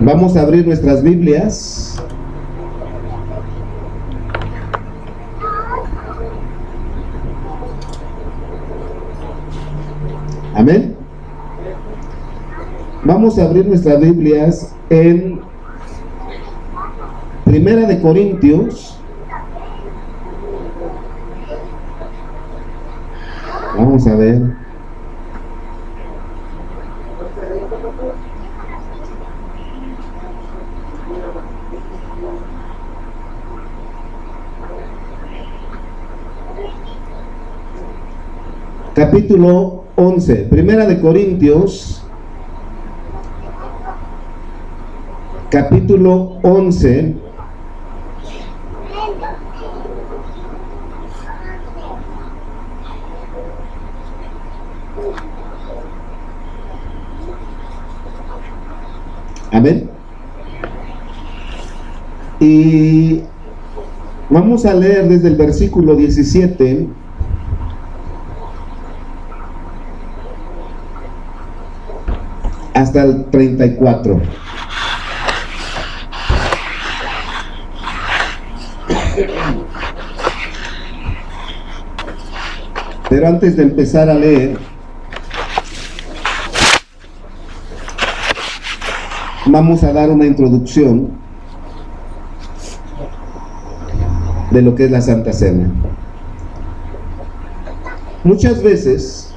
Vamos a abrir nuestras Biblias amén. Vamos a abrir nuestras Biblias en Primera de Corintios. Vamos a ver. Capítulo 11, Primera de Corintios, capítulo 11, amén. Y vamos a leer desde el versículo 17 hasta el 34. Pero antes de empezar a leer, vamos a dar una introducción de lo que es la Santa Cena. Muchas veces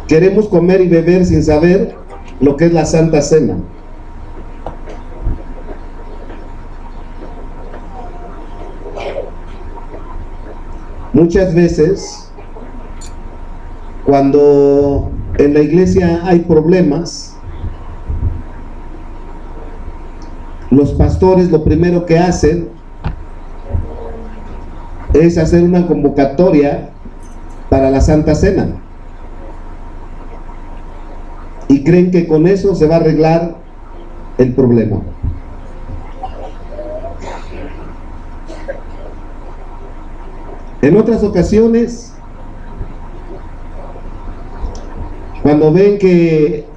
queremos comer y beber sin saber lo que es la Santa Cena. Muchas veces, cuando en la iglesia hay problemas, los pastores lo primero que hacen es hacer una convocatoria para la Santa Cena. Y creen que con eso se va a arreglar el problema. En otras ocasiones, cuando ven que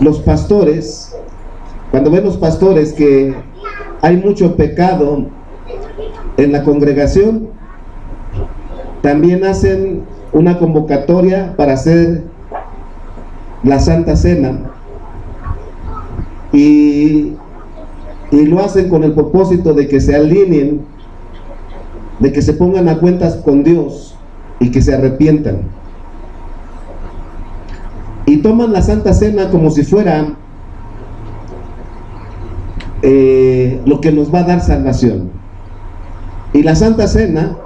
los pastores, que hay mucho pecado en la congregación, también hacen una convocatoria para hacer la Santa Cena, y lo hacen con el propósito de que se alineen, de que se pongan a cuentas con Dios y que se arrepientan, y toman la Santa Cena como si fuera lo que nos va a dar salvación. Y la Santa Cena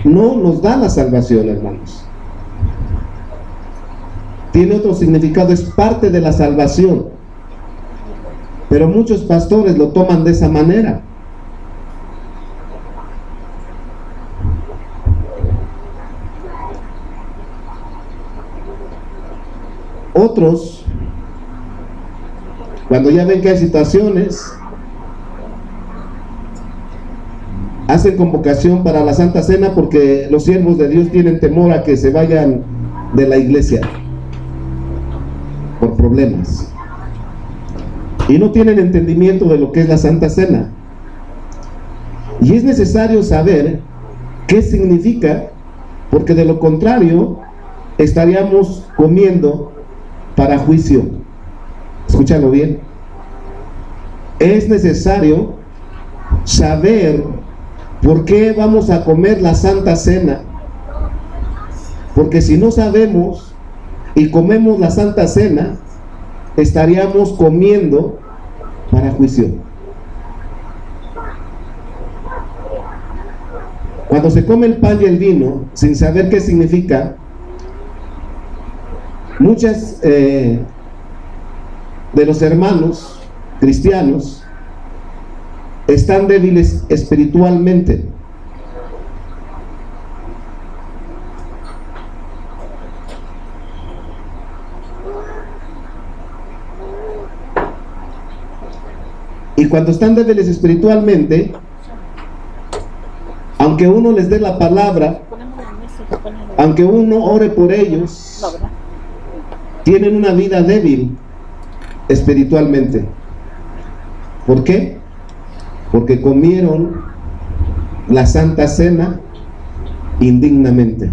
no nos da la salvación, hermanos. Tiene otro significado, es parte de la salvación, pero muchos pastores lo toman de esa manera. Otros, cuando ya ven que hay situaciones, hacen convocación para la Santa Cena porque los siervos de Dios tienen temor a que se vayan de la iglesia por problemas, y no tienen entendimiento de lo que es la Santa Cena. Y es necesario saber qué significa, porque de lo contrario estaríamos comiendo para juicio. Escúchalo bien. Es necesario saber por qué vamos a comer la Santa Cena, porque si no sabemos y comemos la Santa Cena, estaríamos comiendo para juicio. Cuando se come el pan y el vino sin saber qué significa, muchas de los hermanos cristianos están débiles espiritualmente. Y cuando están débiles espiritualmente, aunque uno les dé la palabra, aunque uno ore por ellos, tienen una vida débil espiritualmente. ¿Por qué? Porque comieron la Santa Cena indignamente.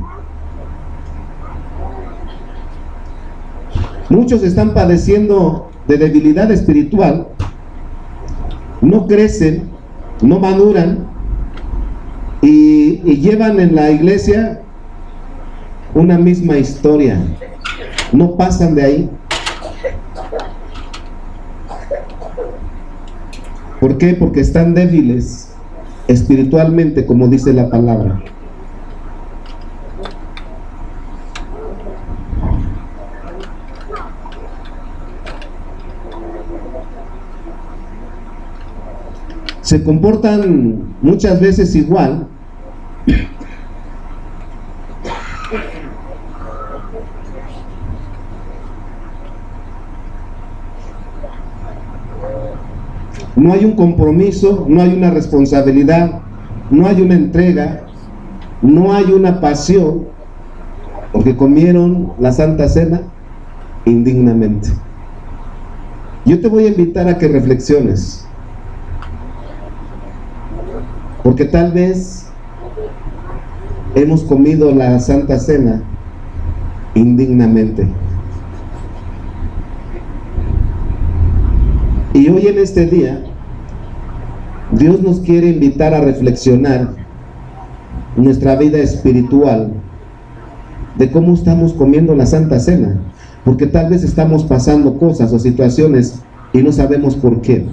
Muchos están padeciendo de debilidad espiritual, no crecen, no maduran y llevan en la iglesia una misma historia, no pasan de ahí. ¿Por qué? Porque están débiles espiritualmente, como dice la palabra. Se comportan muchas veces igual, no hay un compromiso, no hay una responsabilidad, no hay una entrega, no hay una pasión, porque comieron la Santa Cena indignamente. Yo te voy a invitar a que reflexiones, porque tal vez hemos comido la Santa Cena indignamente. Y hoy en este día, Dios nos quiere invitar a reflexionar nuestra vida espiritual, de cómo estamos comiendo la Santa Cena, porque tal vez estamos pasando cosas o situaciones y no sabemos por qué.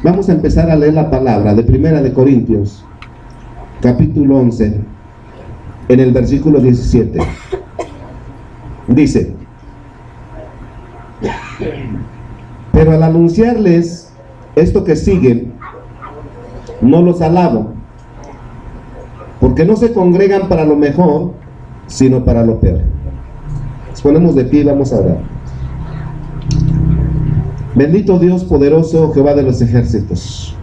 Vamos a empezar a leer la palabra de 1 Corintios, capítulo 11, en el versículo 17. Dice: pero al anunciarles esto que sigue, no los alabo, porque no se congregan para lo mejor, sino para lo peor. Nos ponemos de pie y vamos a orar. Bendito Dios poderoso, Jehová de los ejércitos,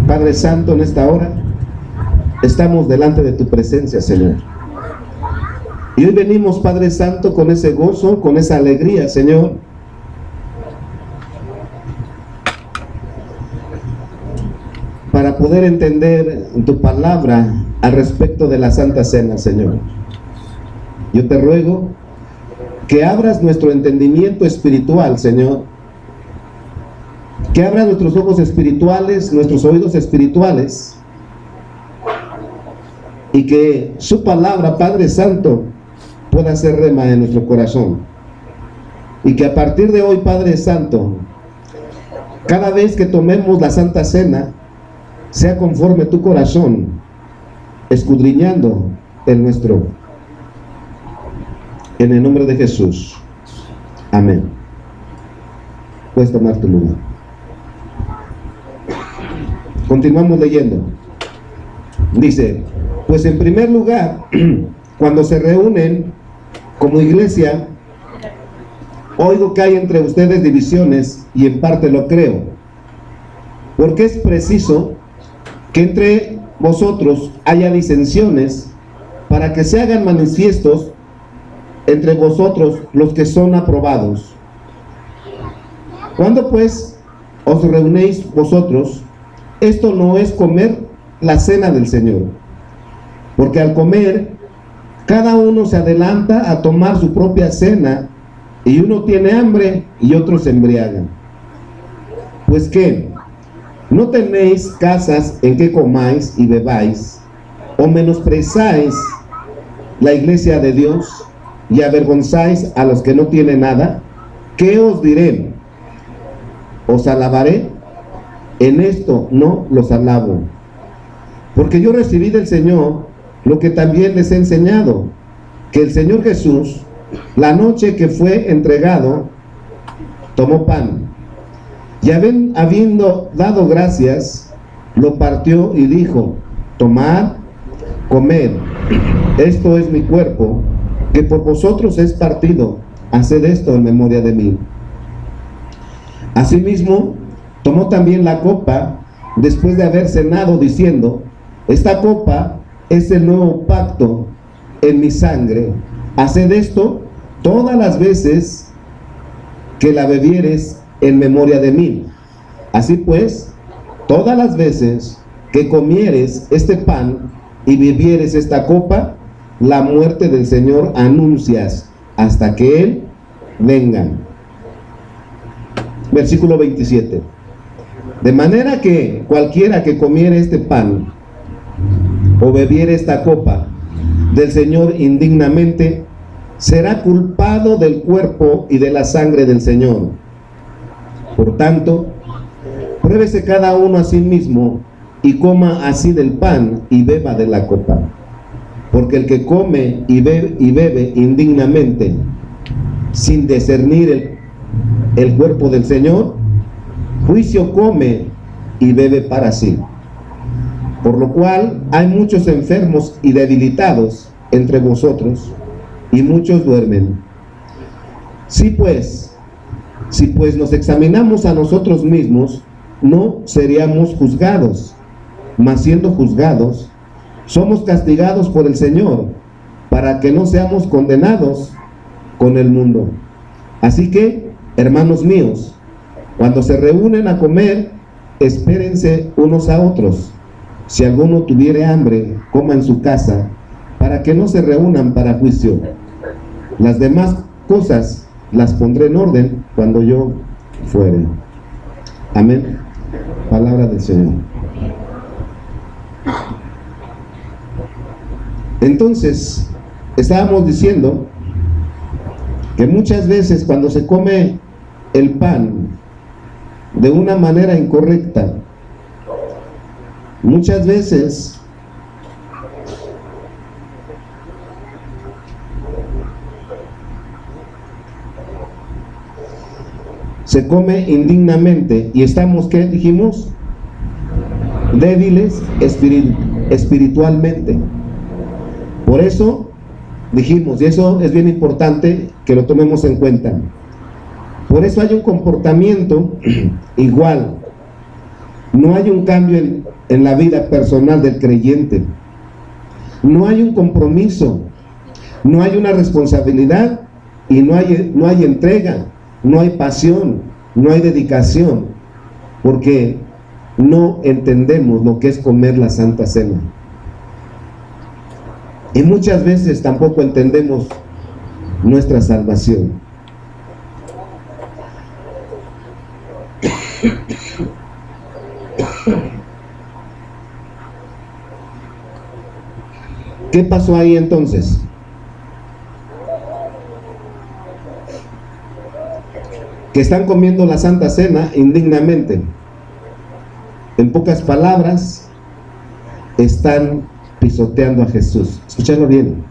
Padre Santo, en esta hora estamos delante de tu presencia, Señor. Y hoy venimos, Padre Santo, con ese gozo, con esa alegría, Señor, para poder entender tu palabra al respecto de la Santa Cena, Señor. Yo te ruego que abras nuestro entendimiento espiritual, Señor, que abras nuestros ojos espirituales, nuestros oídos espirituales, y que su palabra, Padre Santo, pueda ser rema en nuestro corazón, y que a partir de hoy, Padre Santo, cada vez que tomemos la Santa Cena, sea conforme tu corazón, escudriñando el nuestro. En el nombre de Jesús. Amén. Puedes tomar tu lugar. Continuamos leyendo. Dice: pues en primer lugar, cuando se reúnen como iglesia, oigo que hay entre ustedes divisiones, y en parte lo creo, porque es preciso que entre vosotros haya disensiones, para que se hagan manifiestos entre vosotros los que son aprobados. Cuando pues os reunéis vosotros, esto no es comer la cena del Señor, porque al comer, cada uno se adelanta a tomar su propia cena, y uno tiene hambre y otro se embriagan. Pues ¿qué? ¿No tenéis casas en que comáis y bebáis, o menosprezáis la iglesia de Dios y avergonzáis a los que no tienen nada? ¿Qué os diré? ¿Os alabaré? En esto no los alabo, porque yo recibí del Señor lo que también les he enseñado, que el Señor Jesús, la noche que fue entregado, tomó pan, y habiendo dado gracias, lo partió y dijo: tomad, comed, esto es mi cuerpo, que por vosotros es partido, haced esto en memoria de mí. Asimismo, tomó también la copa, después de haber cenado, diciendo: esta copa es el nuevo pacto en mi sangre, haced esto todas las veces que la bebieres en memoria de mí. Así pues, todas las veces que comieres este pan y bebieres esta copa, la muerte del Señor anuncias hasta que Él venga. Versículo 27. De manera que cualquiera que comiere este pan o bebiere esta copa del Señor indignamente, será culpado del cuerpo y de la sangre del Señor. Por tanto, pruébese cada uno a sí mismo y coma así del pan y beba de la copa. Porque el que come y bebe indignamente, sin discernir el cuerpo del Señor, juicio come y bebe para sí. Por lo cual hay muchos enfermos y debilitados entre vosotros, y muchos duermen. Si pues nos examinamos a nosotros mismos, no seríamos juzgados, mas siendo juzgados, somos castigados por el Señor, para que no seamos condenados con el mundo. Así que, hermanos míos, cuando se reúnen a comer, espérense unos a otros. Si alguno tuviere hambre, coma en su casa, para que no se reúnan para juicio. Las demás cosas las pondré en orden cuando yo fuere. Amén. Palabra del Señor. Entonces, estábamos diciendo que muchas veces cuando se come el pan de una manera incorrecta, muchas veces se come indignamente y estamos, ¿qué dijimos? Débiles espiritualmente. Por eso dijimos, y eso es bien importante que lo tomemos en cuenta, por eso hay un comportamiento igual, no hay un cambio en la vida personal del creyente, no hay un compromiso, no hay una responsabilidad y no hay entrega, no hay pasión, no hay dedicación, porque no entendemos lo que es comer la Santa Cena. Y muchas veces tampoco entendemos nuestra salvación. ¿Qué pasó ahí entonces? Que están comiendo la Santa Cena indignamente. En pocas palabras, están pisoteando a Jesús. Escuchadlo bien.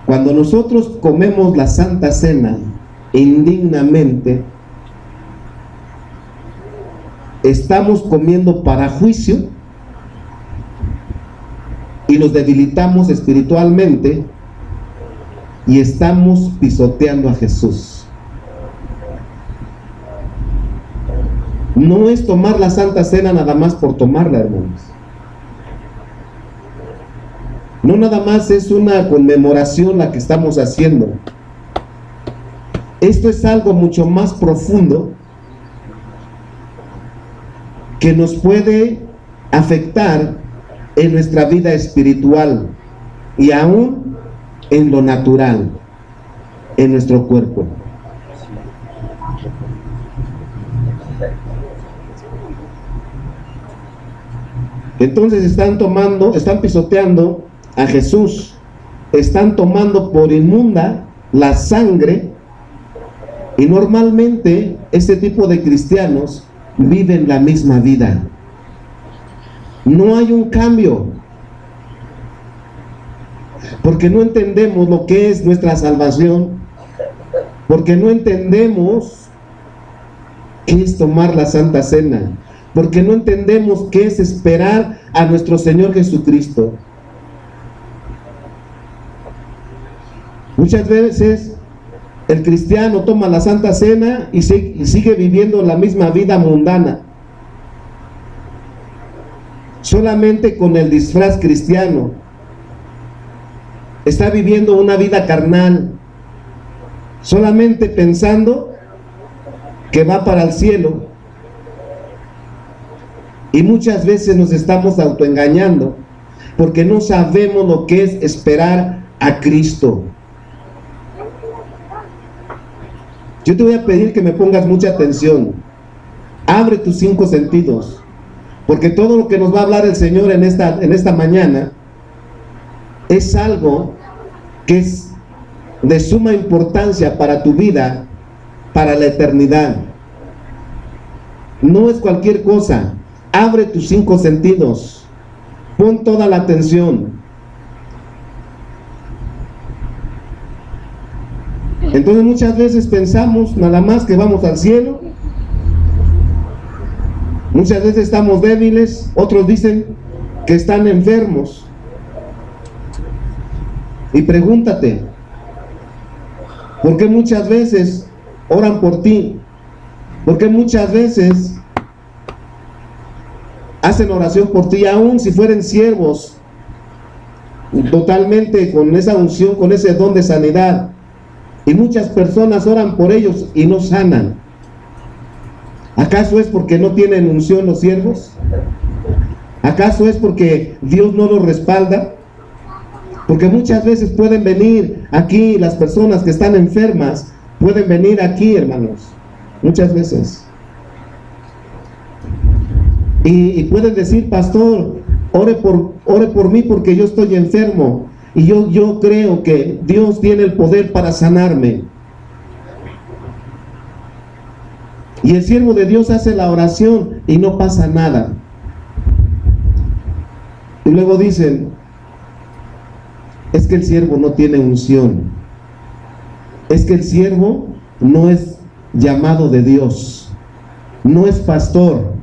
Cuando nosotros comemos la Santa Cena indignamente, estamos comiendo para juicio y nos debilitamos espiritualmente y estamos pisoteando a Jesús. No es tomar la Santa Cena nada más por tomarla, hermanos. No nada más es una conmemoración la que estamos haciendo. Esto es algo mucho más profundo que nos puede afectar en nuestra vida espiritual y aún en lo natural, en nuestro cuerpo. Entonces están pisoteando a Jesús, están tomando por inmunda la sangre, y normalmente este tipo de cristianos viven la misma vida. No hay un cambio, porque no entendemos lo que es nuestra salvación, porque no entendemos qué es tomar la Santa Cena, porque no entendemos qué es esperar a nuestro Señor Jesucristo. Muchas veces el cristiano toma la Santa Cena y sigue viviendo la misma vida mundana, solamente con el disfraz cristiano. Está viviendo una vida carnal, solamente pensando que va para el cielo, y muchas veces nos estamos autoengañando porque no sabemos lo que es esperar a Cristo. Yo te voy a pedir que me pongas mucha atención. Abre tus 5 sentidos, porque todo lo que nos va a hablar el Señor en esta mañana es algo que es de suma importancia para tu vida, para la eternidad. No es cualquier cosa. Abre tus 5 sentidos. Pon toda la atención. Entonces muchas veces pensamos nada más que vamos al cielo. Muchas veces estamos débiles. Otros dicen que están enfermos. Y pregúntate, ¿por qué muchas veces oran por ti? ¿Por qué muchas veces hacen oración por ti, aún si fueren siervos, totalmente con esa unción, con ese don de sanidad? Y muchas personas oran por ellos y no sanan. ¿Acaso es porque no tienen unción los siervos? ¿Acaso es porque Dios no los respalda? Porque muchas veces pueden venir aquí, las personas que están enfermas, pueden venir aquí, hermanos, muchas veces. Y pueden decir, pastor, ore por mí porque yo estoy enfermo. Y yo creo que Dios tiene el poder para sanarme. Y el siervo de Dios hace la oración y no pasa nada. Y luego dicen, es que el siervo no tiene unción. Es que el siervo no es llamado de Dios. No es pastor.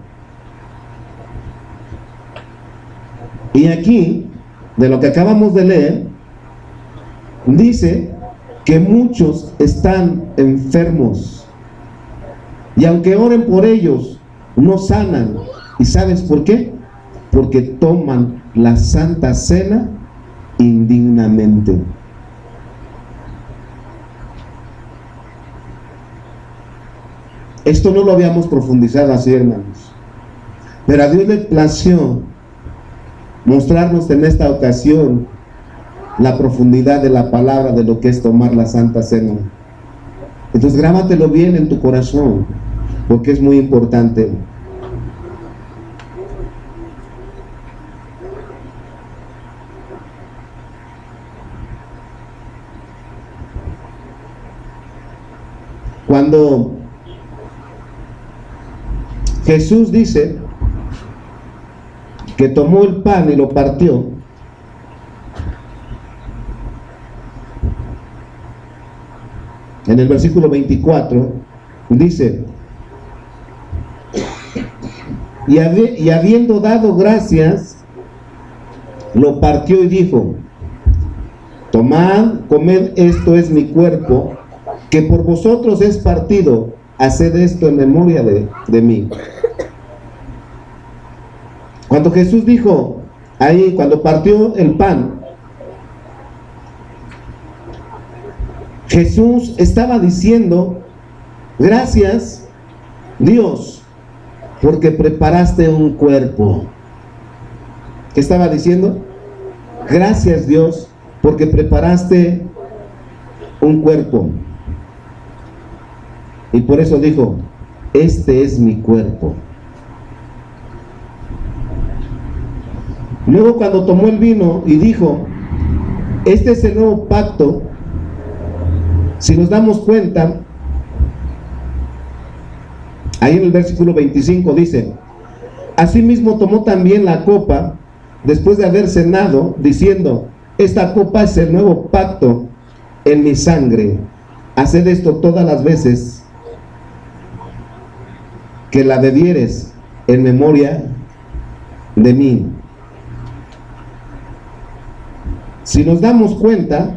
Y aquí, de lo que acabamos de leer, dice que muchos están enfermos. Y aunque oren por ellos, no sanan. ¿Y sabes por qué? Porque toman la Santa Cena indignamente. Esto no lo habíamos profundizado así, hermanos. Pero a Dios le plació mostrarnos en esta ocasión la profundidad de la palabra de lo que es tomar la Santa Cena. Entonces grábatelo bien en tu corazón, porque es muy importante. Cuando Jesús dice que tomó el pan y lo partió, en el versículo 24 dice, y habiendo dado gracias, lo partió y dijo, tomad, comed, esto es mi cuerpo, que por vosotros es partido, haced esto en memoria de mí. Cuando Jesús dijo, ahí, cuando partió el pan, Jesús estaba diciendo, gracias, Dios, porque preparaste un cuerpo. ¿Qué estaba diciendo? Gracias, Dios, porque preparaste un cuerpo. Y por eso dijo, este es mi cuerpo. Luego cuando tomó el vino y dijo, este es el nuevo pacto, si nos damos cuenta, ahí en el versículo 25 dice, asimismo tomó también la copa, después de haber cenado, diciendo, esta copa es el nuevo pacto en mi sangre, haced esto todas las veces que la bebieres en memoria de mí. Si nos damos cuenta,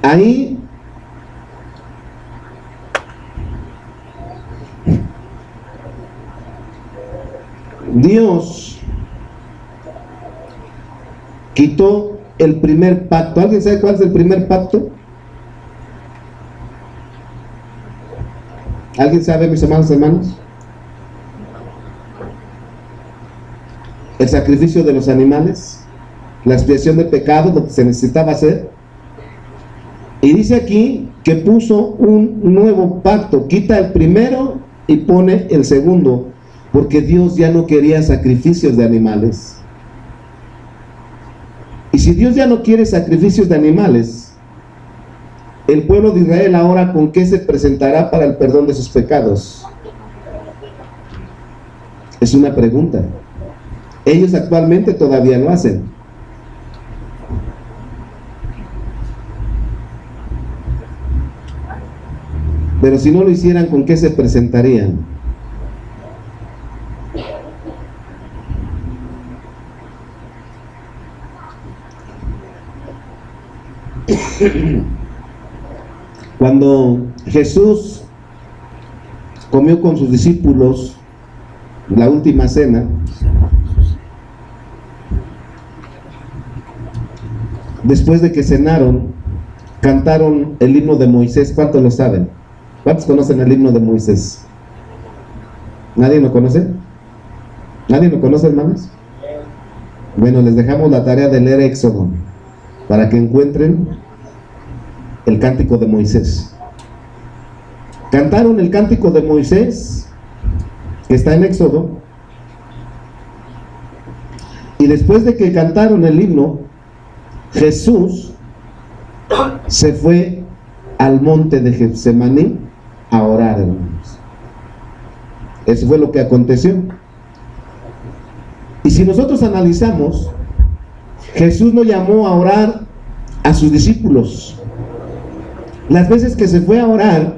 ahí Dios quitó el primer pacto. ¿Alguien sabe cuál es el primer pacto? ¿Alguien sabe, mis hermanos y hermanos? El sacrificio de los animales, la expiación de pecados, lo que se necesitaba hacer. Y dice aquí que puso un nuevo pacto, quita el primero y pone el segundo, porque Dios ya no quería sacrificios de animales. Y si Dios ya no quiere sacrificios de animales, el pueblo de Israel ahora ¿con qué se presentará para el perdón de sus pecados? Es una pregunta. Ellos actualmente todavía lo hacen. Pero si no lo hicieran, ¿con qué se presentarían? Cuando Jesús comió con sus discípulos la última cena, después de que cenaron, cantaron el himno de Moisés. ¿Cuántos lo saben? ¿Cuántos conocen el himno de Moisés? ¿Nadie lo conoce? ¿Nadie lo conoce, hermanos? Bueno, les dejamos la tarea de leer Éxodo para que encuentren el cántico de Moisés. Cantaron el cántico de Moisés, que está en Éxodo, y después de que cantaron el himno, Jesús se fue al monte de Getsemaní a orar, hermanos. Eso fue lo que aconteció. Y si nosotros analizamos, Jesús no llamó a orar a sus discípulos. Las veces que se fue a orar,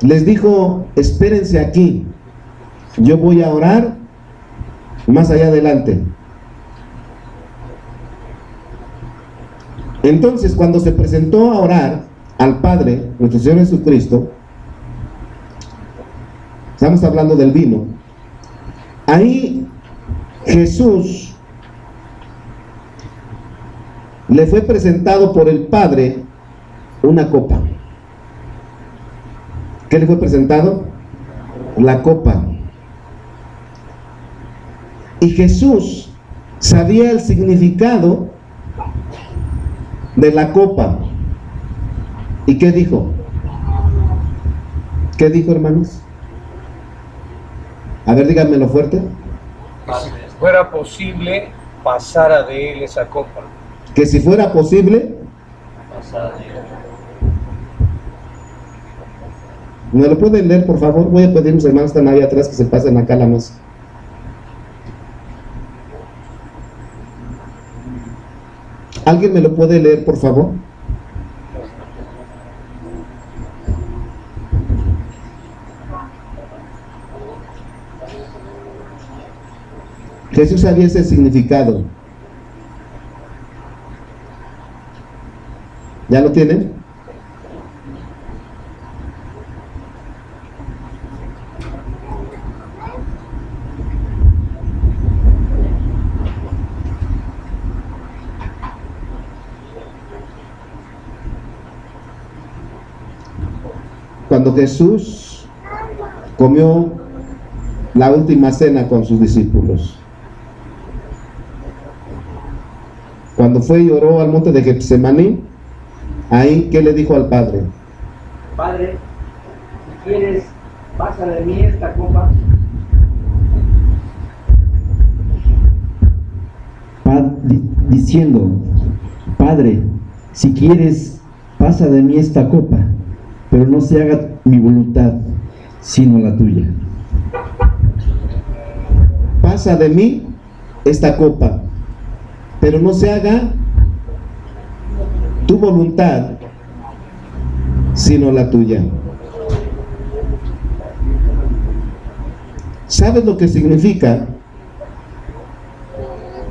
les dijo: espérense aquí, yo voy a orar más allá adelante. Entonces, cuando se presentó a orar al Padre, nuestro Señor Jesucristo, estamos hablando del vino, ahí Jesús le fue presentado por el Padre una copa. ¿Qué le fue presentado? La copa. Y Jesús sabía el significado de la copa. ¿Y qué dijo? ¿Qué dijo, hermanos? A ver, díganmelo fuerte. Si fuera posible, pasara de él esa copa. Que si fuera posible, Pasara de él. ¿me lo pueden leer, por favor? Voy a pedir a mis hermanos que están ahí atrás que se pasen acá a la mesa. ¿Alguien me lo puede leer, por favor? Jesús sabía ese significado. ¿Ya lo tienen? Cuando Jesús comió la última cena con sus discípulos, cuando fue y oró al monte de Getsemaní, ahí, ¿qué le dijo al Padre? Padre, si quieres, pasa de mí esta copa. Diciendo: Padre, si quieres, pasa de mí esta copa, pero no se haga mi voluntad, sino la tuya. Pasa de mí esta copa, pero no se haga tu voluntad, sino la tuya. ¿Sabes lo que significa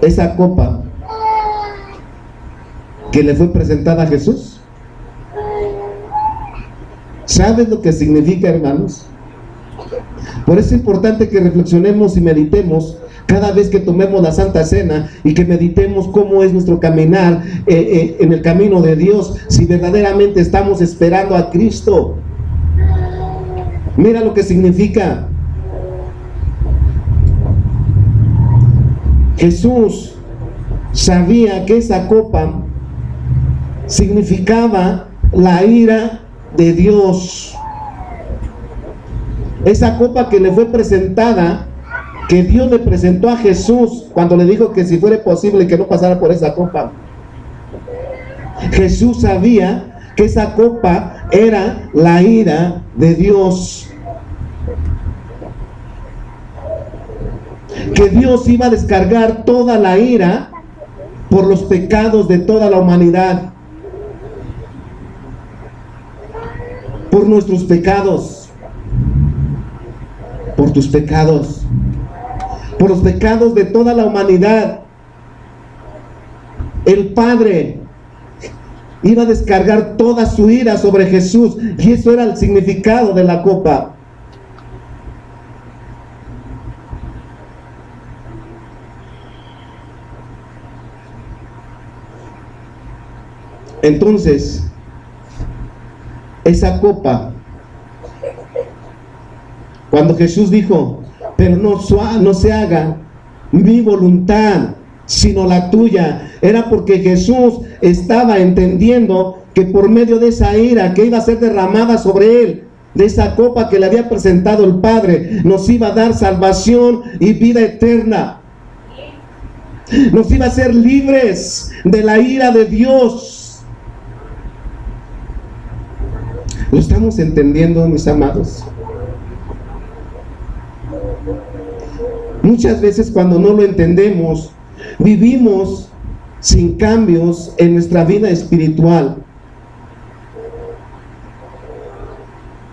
esa copa que le fue presentada a Jesús? ¿Sabes lo que significa, hermanos? Por eso es importante que reflexionemos y meditemos cada vez que tomemos la Santa Cena y que meditemos cómo es nuestro caminar en el camino de Dios, si verdaderamente estamos esperando a Cristo. Mira lo que significa. Jesús sabía que esa copa significaba la ira de Dios. Esa copa que le fue presentada, que Dios le presentó a Jesús cuando le dijo que si fuera posible que no pasara por esa copa. Jesús sabía que esa copa era la ira de Dios. Que Dios iba a descargar toda la ira por los pecados de toda la humanidad. Por nuestros pecados. Por tus pecados. Por los pecados de toda la humanidad. El Padre iba a descargar toda su ira sobre Jesús, y eso era el significado de la copa. Entonces, esa copa, cuando Jesús dijo, pero no se haga mi voluntad, sino la tuya, era porque Jesús estaba entendiendo que por medio de esa ira que iba a ser derramada sobre él, de esa copa que le había presentado el Padre, nos iba a dar salvación y vida eterna. Nos iba a hacer libres de la ira de Dios. ¿Lo estamos entendiendo, mis amados? Muchas veces cuando no lo entendemos, vivimos sin cambios en nuestra vida espiritual.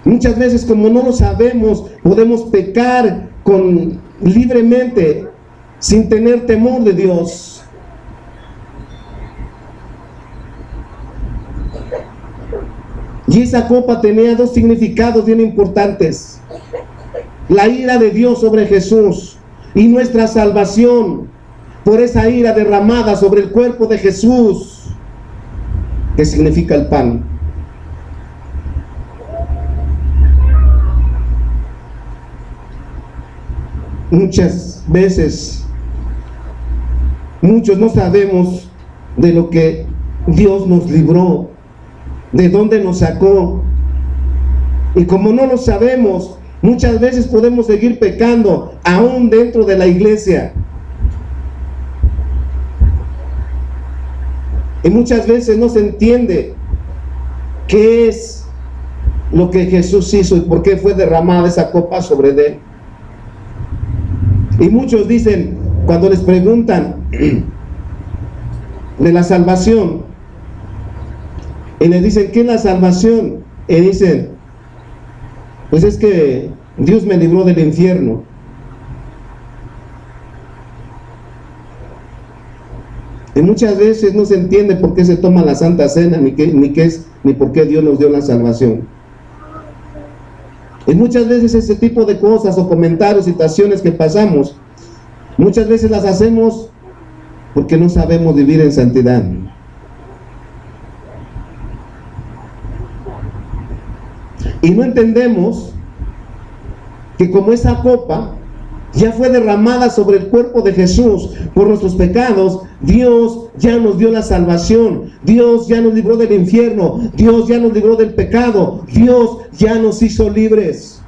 Muchas veces, como no lo sabemos, podemos pecar libremente, sin tener temor de Dios. Y esa copa tenía dos significados bien importantes: la ira de Dios sobre Jesús y nuestra salvación por esa ira derramada sobre el cuerpo de Jesús, que significa el pan. Muchas veces, muchos no sabemos de lo que Dios nos libró, de dónde nos sacó. Y como no lo sabemos, muchas veces podemos seguir pecando aún dentro de la iglesia. Y muchas veces no se entiende qué es lo que Jesús hizo y por qué fue derramada esa copa sobre él. Y muchos dicen, cuando les preguntan de la salvación, y les dicen, ¿qué es la salvación? Y dicen, pues es que Dios me libró del infierno. Y muchas veces no se entiende por qué se toma la Santa Cena, ni por qué Dios nos dio la salvación. Y muchas veces ese tipo de cosas o comentarios, situaciones que pasamos, muchas veces las hacemos porque no sabemos vivir en santidad. Y no entendemos que como esa copa ya fue derramada sobre el cuerpo de Jesús por nuestros pecados, Dios ya nos dio la salvación, Dios ya nos libró del infierno, Dios ya nos libró del pecado, Dios ya nos hizo libres.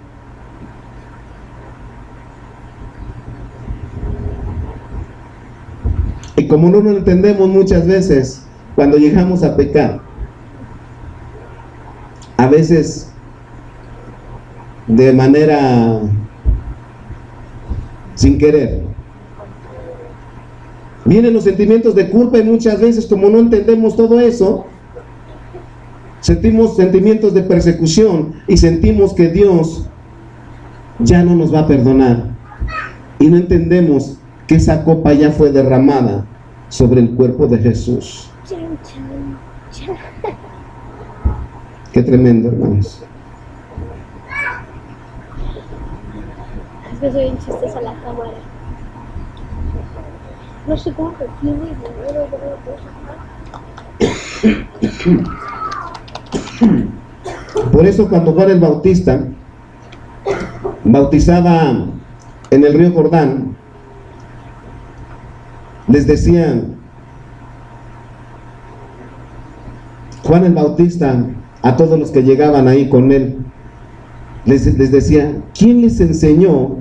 Y como no lo entendemos muchas veces, cuando llegamos a pecar, a veces de manera sin querer, vienen los sentimientos de culpa, y muchas veces, como no entendemos todo eso, sentimos sentimientos de persecución y sentimos que Dios ya no nos va a perdonar, y no entendemos que esa copa ya fue derramada sobre el cuerpo de Jesús. Qué tremendo, hermanos. Es que soy bien chistosa la cámara. No sé cuánto tiene dinero de Por eso cuando Juan el Bautista bautizaba en el río Jordán, les decía Juan el Bautista a todos los que llegaban ahí con él, les decía: ¿quién les enseñó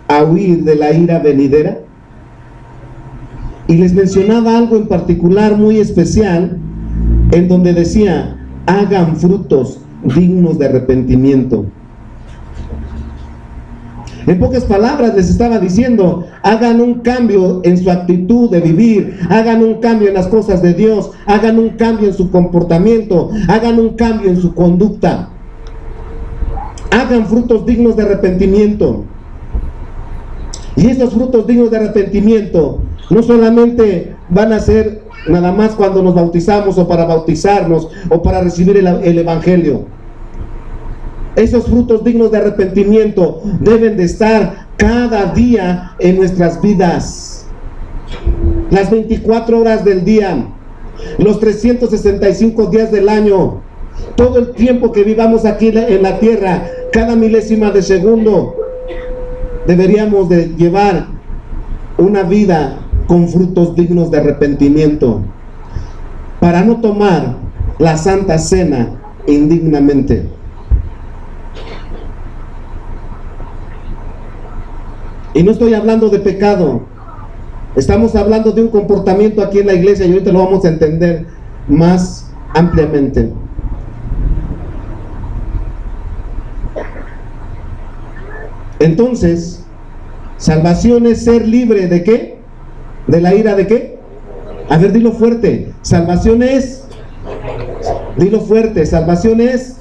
a huir de la ira venidera? Y les mencionaba algo en particular muy especial, en donde decía: hagan frutos dignos de arrepentimiento. En pocas palabras les estaba diciendo: hagan un cambio en su actitud de vivir, hagan un cambio en las cosas de Dios, hagan un cambio en su comportamiento, hagan un cambio en su conducta, hagan frutos dignos de arrepentimiento. Y estos frutos dignos de arrepentimiento no solamente van a ser nada más cuando nos bautizamos o para bautizarnos o para recibir el Evangelio. Esos frutos dignos de arrepentimiento deben de estar cada día en nuestras vidas. Las 24 horas del día, los 365 días del año, todo el tiempo que vivamos aquí en la tierra, cada milésima de segundo, deberíamos de llevar una vida con frutos dignos de arrepentimiento, para no tomar la Santa Cena indignamente. Y no estoy hablando de pecado, estamos hablando de un comportamiento aquí en la iglesia, y ahorita lo vamos a entender más ampliamente. Entonces, salvación es ser libre ¿de qué? ¿De la ira de qué? A ver, dilo fuerte. Salvación es, dilo fuerte, salvación es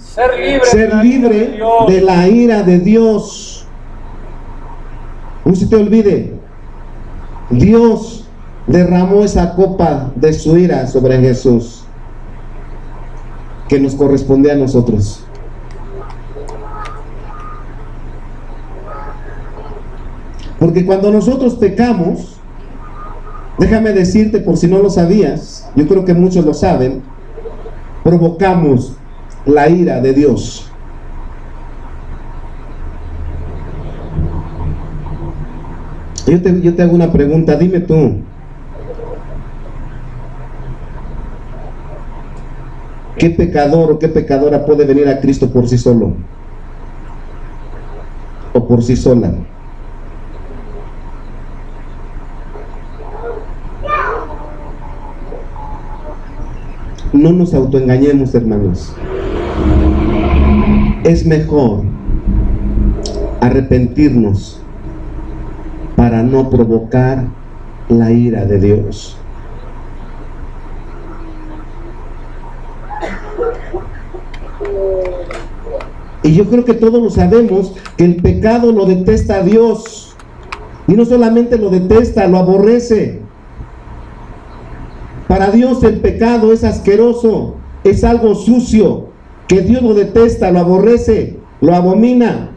ser libre de la ira de Dios. No se te olvide, Dios derramó esa copa de su ira sobre Jesús, que nos corresponde a nosotros. Porque cuando nosotros pecamos, déjame decirte, por si no lo sabías, yo creo que muchos lo saben, provocamos la ira de Dios. Yo te hago una pregunta, dime tú, ¿qué pecador o qué pecadora puede venir a Cristo por sí solo? ¿O por sí sola? No nos autoengañemos, hermanos. Es mejor arrepentirnos para no provocar la ira de Dios. Y yo creo que todos lo sabemos, que el pecado lo detesta a Dios. Y no solamente lo detesta, lo aborrece. Para Dios el pecado es asqueroso, es algo sucio, que Dios lo detesta, lo aborrece, lo abomina,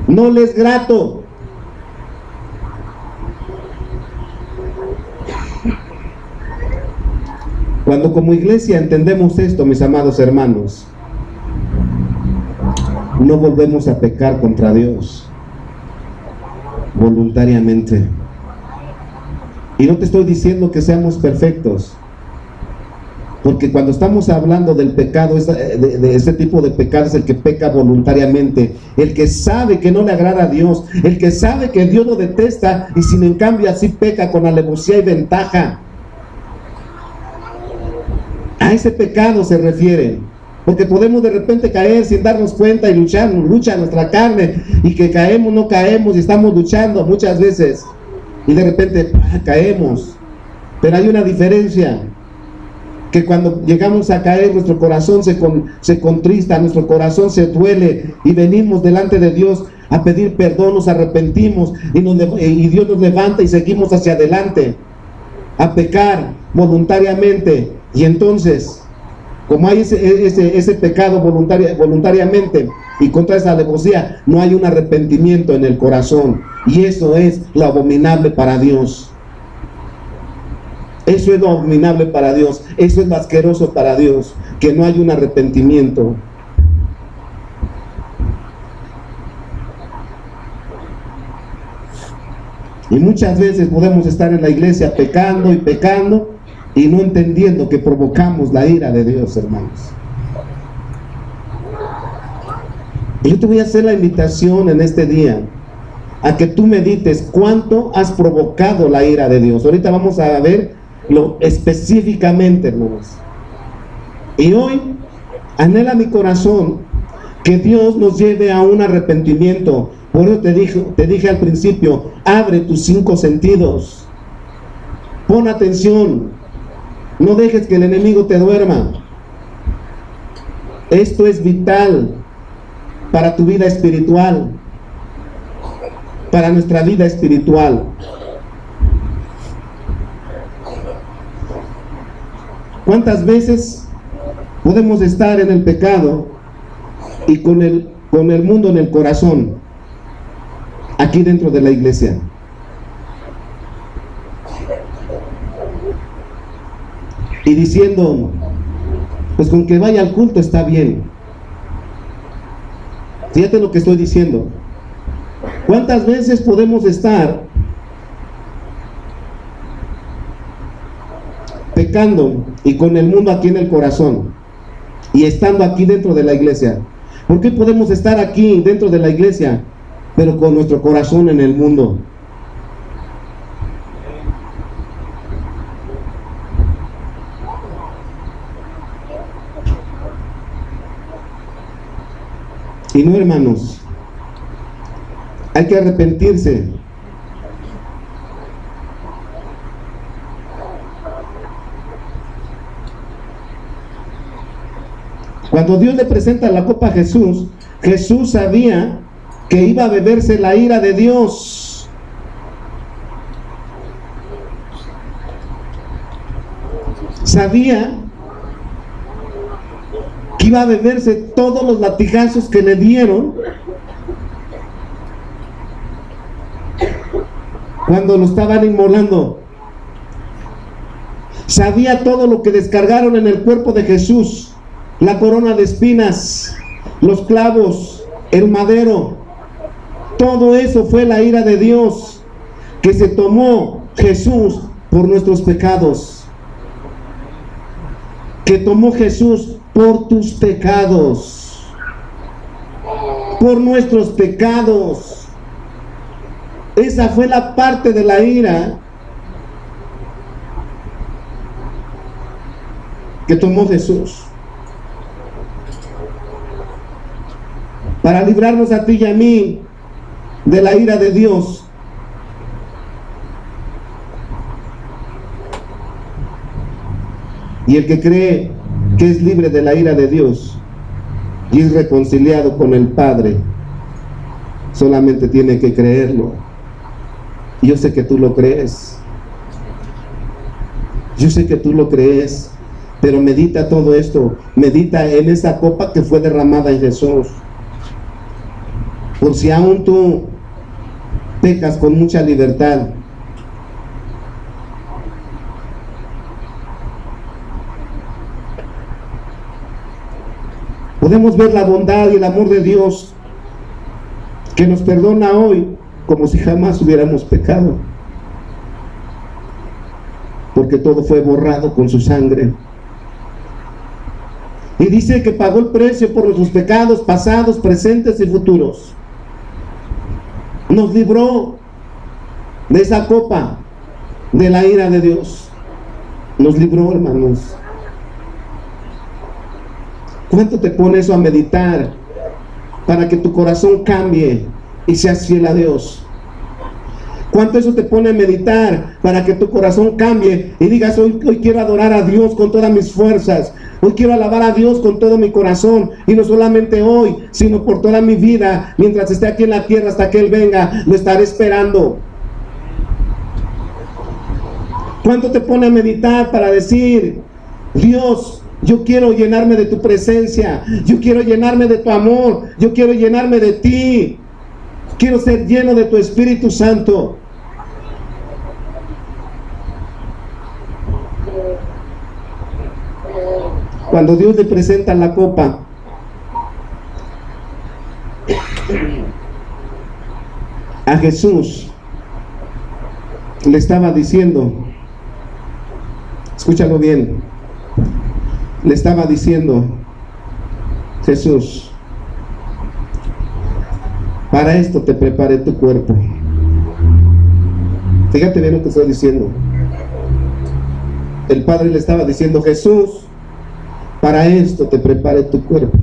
no le es grato. Cuando como iglesia entendemos esto, mis amados hermanos, no volvemos a pecar contra Dios voluntariamente. Y no te estoy diciendo que seamos perfectos, porque cuando estamos hablando del pecado, de ese tipo de pecado es el que peca voluntariamente, el que sabe que no le agrada a Dios, el que sabe que Dios lo detesta y sin en cambio así peca con alevosía y ventaja. A ese pecado se refiere, porque podemos de repente caer sin darnos cuenta y lucha nuestra carne, y que caemos, no caemos y estamos luchando muchas veces. Y de repente caemos. Pero hay una diferencia, que cuando llegamos a caer, nuestro corazón se contrista, nuestro corazón se duele, y venimos delante de Dios a pedir perdón, nos arrepentimos, y Dios nos levanta y seguimos hacia adelante, a pecar voluntariamente. Y entonces, como hay ese pecado voluntariamente, y contra esa alevosía, no hay un arrepentimiento en el corazón, y eso es lo abominable para Dios. Eso es lo abominable para Dios, eso es lo asqueroso para Dios, que no hay un arrepentimiento. Y muchas veces podemos estar en la iglesia pecando y pecando y no entendiendo que provocamos la ira de Dios, hermanos. Y yo te voy a hacer la invitación en este día a que tú medites cuánto has provocado la ira de Dios. Ahorita vamos a verlo específicamente, hermanos. Y hoy anhela mi corazón que Dios nos lleve a un arrepentimiento. Por eso te dije al principio, abre tus 5 sentidos. Pon atención. No dejes que el enemigo te duerma. Esto es vital para tu vida espiritual, para nuestra vida espiritual. ¿Cuántas veces podemos estar en el pecado y con el mundo en el corazón, aquí dentro de la iglesia? Y diciendo, pues con que vaya al culto está bien. Fíjate lo que estoy diciendo. ¿Cuántas veces podemos estar pecando y con el mundo aquí en el corazón y estando aquí dentro de la iglesia? ¿Por qué podemos estar aquí dentro de la iglesia pero con nuestro corazón en el mundo? Y no, hermanos, hay que arrepentirse. Cuando Dios le presenta la copa a Jesús, Jesús sabía que iba a beberse la ira de Dios. Sabía que iba a beberse todos los latigazos que le dieron cuando lo estaban inmolando. Sabía todo lo que descargaron en el cuerpo de Jesús: la corona de espinas, los clavos, el madero. Todo eso fue la ira de Dios que se tomó Jesús por nuestros pecados, que tomó Jesús por tus pecados, por nuestros pecados. Esa fue la parte de la ira que tomó Jesús para librarnos a ti y a mí de la ira de Dios. Y el que cree que es libre de la ira de Dios y es reconciliado con el Padre, solamente tiene que creerlo. Yo sé que tú lo crees. Yo sé que tú lo crees. Pero medita todo esto. Medita en esa copa que fue derramada en Jesús. Por si aún tú pecas con mucha libertad, podemos ver la bondad y el amor de Dios que nos perdona hoy como si jamás hubiéramos pecado, porque todo fue borrado con su sangre. Y dice que pagó el precio por nuestros pecados pasados, presentes y futuros. Nos libró de esa copa de la ira de Dios. Nos libró, hermanos. ¿Cuánto te pone eso a meditar para que tu corazón cambie y seas fiel a Dios? ¿Cuánto eso te pone a meditar para que tu corazón cambie y digas, hoy quiero adorar a Dios con todas mis fuerzas? Hoy quiero alabar a Dios con todo mi corazón, y no solamente hoy, sino por toda mi vida, mientras esté aquí en la tierra hasta que Él venga, lo estaré esperando. ¿Cuánto te pone a meditar para decir, Dios, yo quiero llenarme de tu presencia, yo quiero llenarme de tu amor, yo quiero llenarme de ti, quiero ser lleno de tu Espíritu Santo? cuando Dios le presenta la copa, a Jesús, le estaba diciendo, escúchalo bien, le estaba diciendo, Jesús, para esto te preparé tu cuerpo. Fíjate bien lo que estoy diciendo. El Padre le estaba diciendo, Jesús, para esto te preparé tu cuerpo,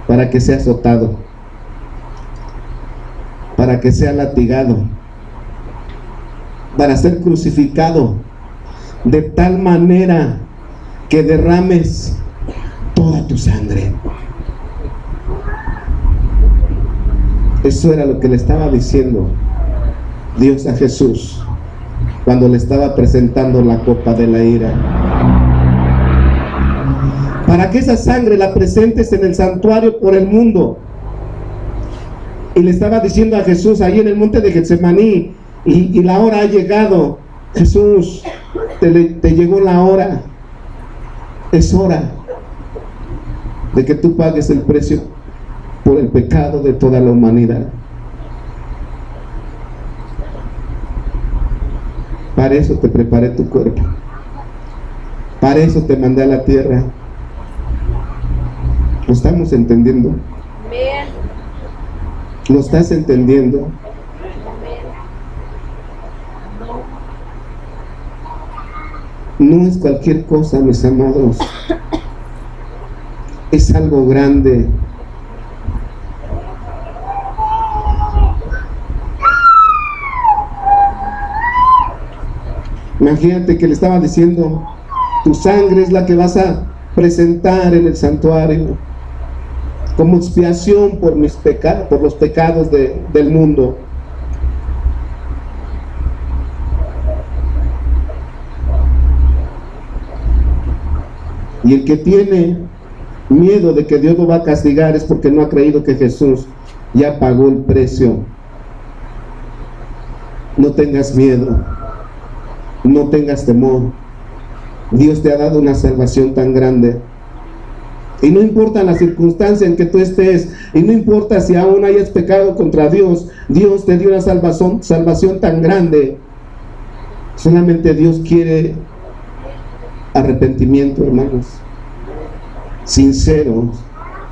para que sea azotado, para que sea latigado, para ser crucificado, de tal manera que derrames toda tu sangre. Eso era lo que le estaba diciendo Dios a Jesús cuando le estaba presentando la copa de la ira. Para que esa sangre la presentes en el santuario por el mundo. Y le estaba diciendo a Jesús ahí en el monte de Getsemaní, y la hora ha llegado. Jesús, te llegó la hora. Es hora de que tú pagues el precio por el pecado de toda la humanidad. Para eso te preparé tu cuerpo. Para eso te mandé a la tierra. ¿Lo estamos entendiendo? ¿Lo estás entendiendo? No es cualquier cosa, mis amados. Es algo grande. Imagínate que le estaba diciendo, tu sangre es la que vas a presentar en el santuario como expiación por mis pecados, por los pecados del mundo. Y el que tiene miedo de que Dios lo va a castigar es porque no ha creído que Jesús ya pagó el precio. No tengas miedo, no tengas temor. Dios te ha dado una salvación tan grande. Y no importa la circunstancia en que tú estés, y no importa si aún hayas pecado contra Dios, Dios te dio una salvación tan grande. Solamente Dios quiere arrepentimiento, hermanos, sincero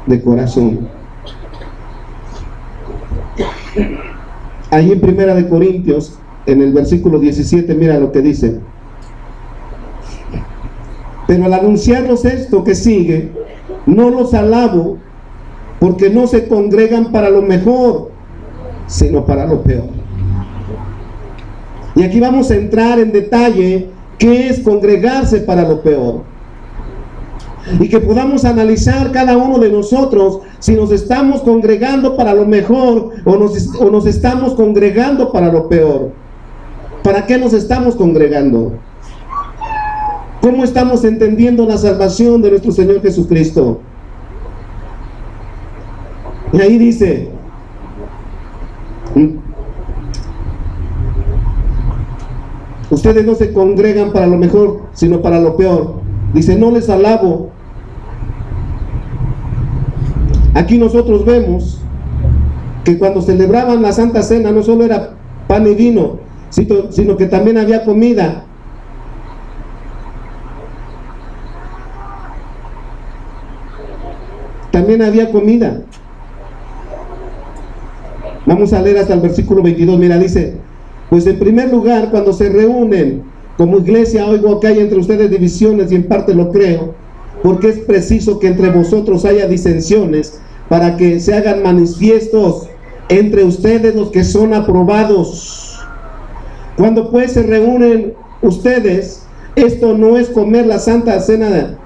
de corazón. Ahí en Primera de Corintios, en el versículo 17, mira lo que dice. Pero al anunciarnos esto que sigue, no los alabo, porque no se congregan para lo mejor, sino para lo peor. Y aquí vamos a entrar en detalle qué es congregarse para lo peor. Y que podamos analizar cada uno de nosotros si nos estamos congregando para lo mejor o nos estamos congregando para lo peor. ¿Para qué nos estamos congregando? ¿Cómo estamos entendiendo la salvación de nuestro Señor Jesucristo? Y ahí dice, ustedes no se congregan para lo mejor, sino para lo peor. Dice, no les alabo. Aquí nosotros vemos que cuando celebraban la Santa Cena no solo era pan y vino, sino que también había comida. También había comida. Vamos a leer hasta el versículo 22. Mira, dice, pues en primer lugar, cuando se reúnen como iglesia, oigo que hay entre ustedes divisiones, y en parte lo creo, porque es preciso que entre vosotros haya disensiones, para que se hagan manifiestos entre ustedes los que son aprobados. Cuando pues se reúnen ustedes, esto no es comer la Santa Cena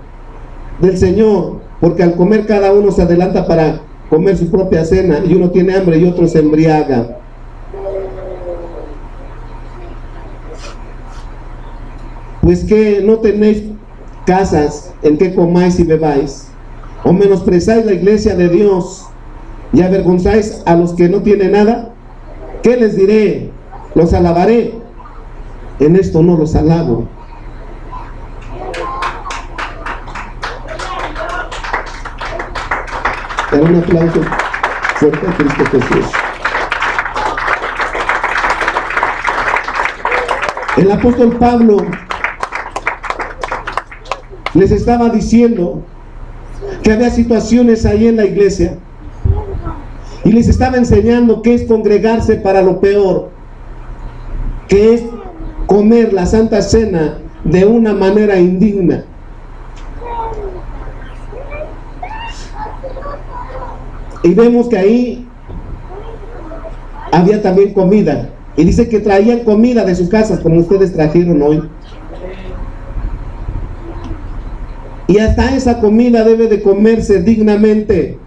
del Señor, porque al comer cada uno se adelanta para comer su propia cena, y uno tiene hambre y otro se embriaga. Pues que no tenéis casas en que comáis y bebáis, o menosprezáis la iglesia de Dios y avergonzáis a los que no tienen nada. ¿Qué les diré? ¿Los alabaré? En esto no los alabo. Dar un aplauso fuerte a Cristo Jesús. El apóstol Pablo les estaba diciendo que había situaciones ahí en la iglesia y les estaba enseñando qué es congregarse para lo peor, que es comer la Santa Cena de una manera indigna. Y vemos que ahí había también comida. Y dice que traían comida de sus casas, como ustedes trajeron hoy. Y hasta esa comida debe de comerse dignamente,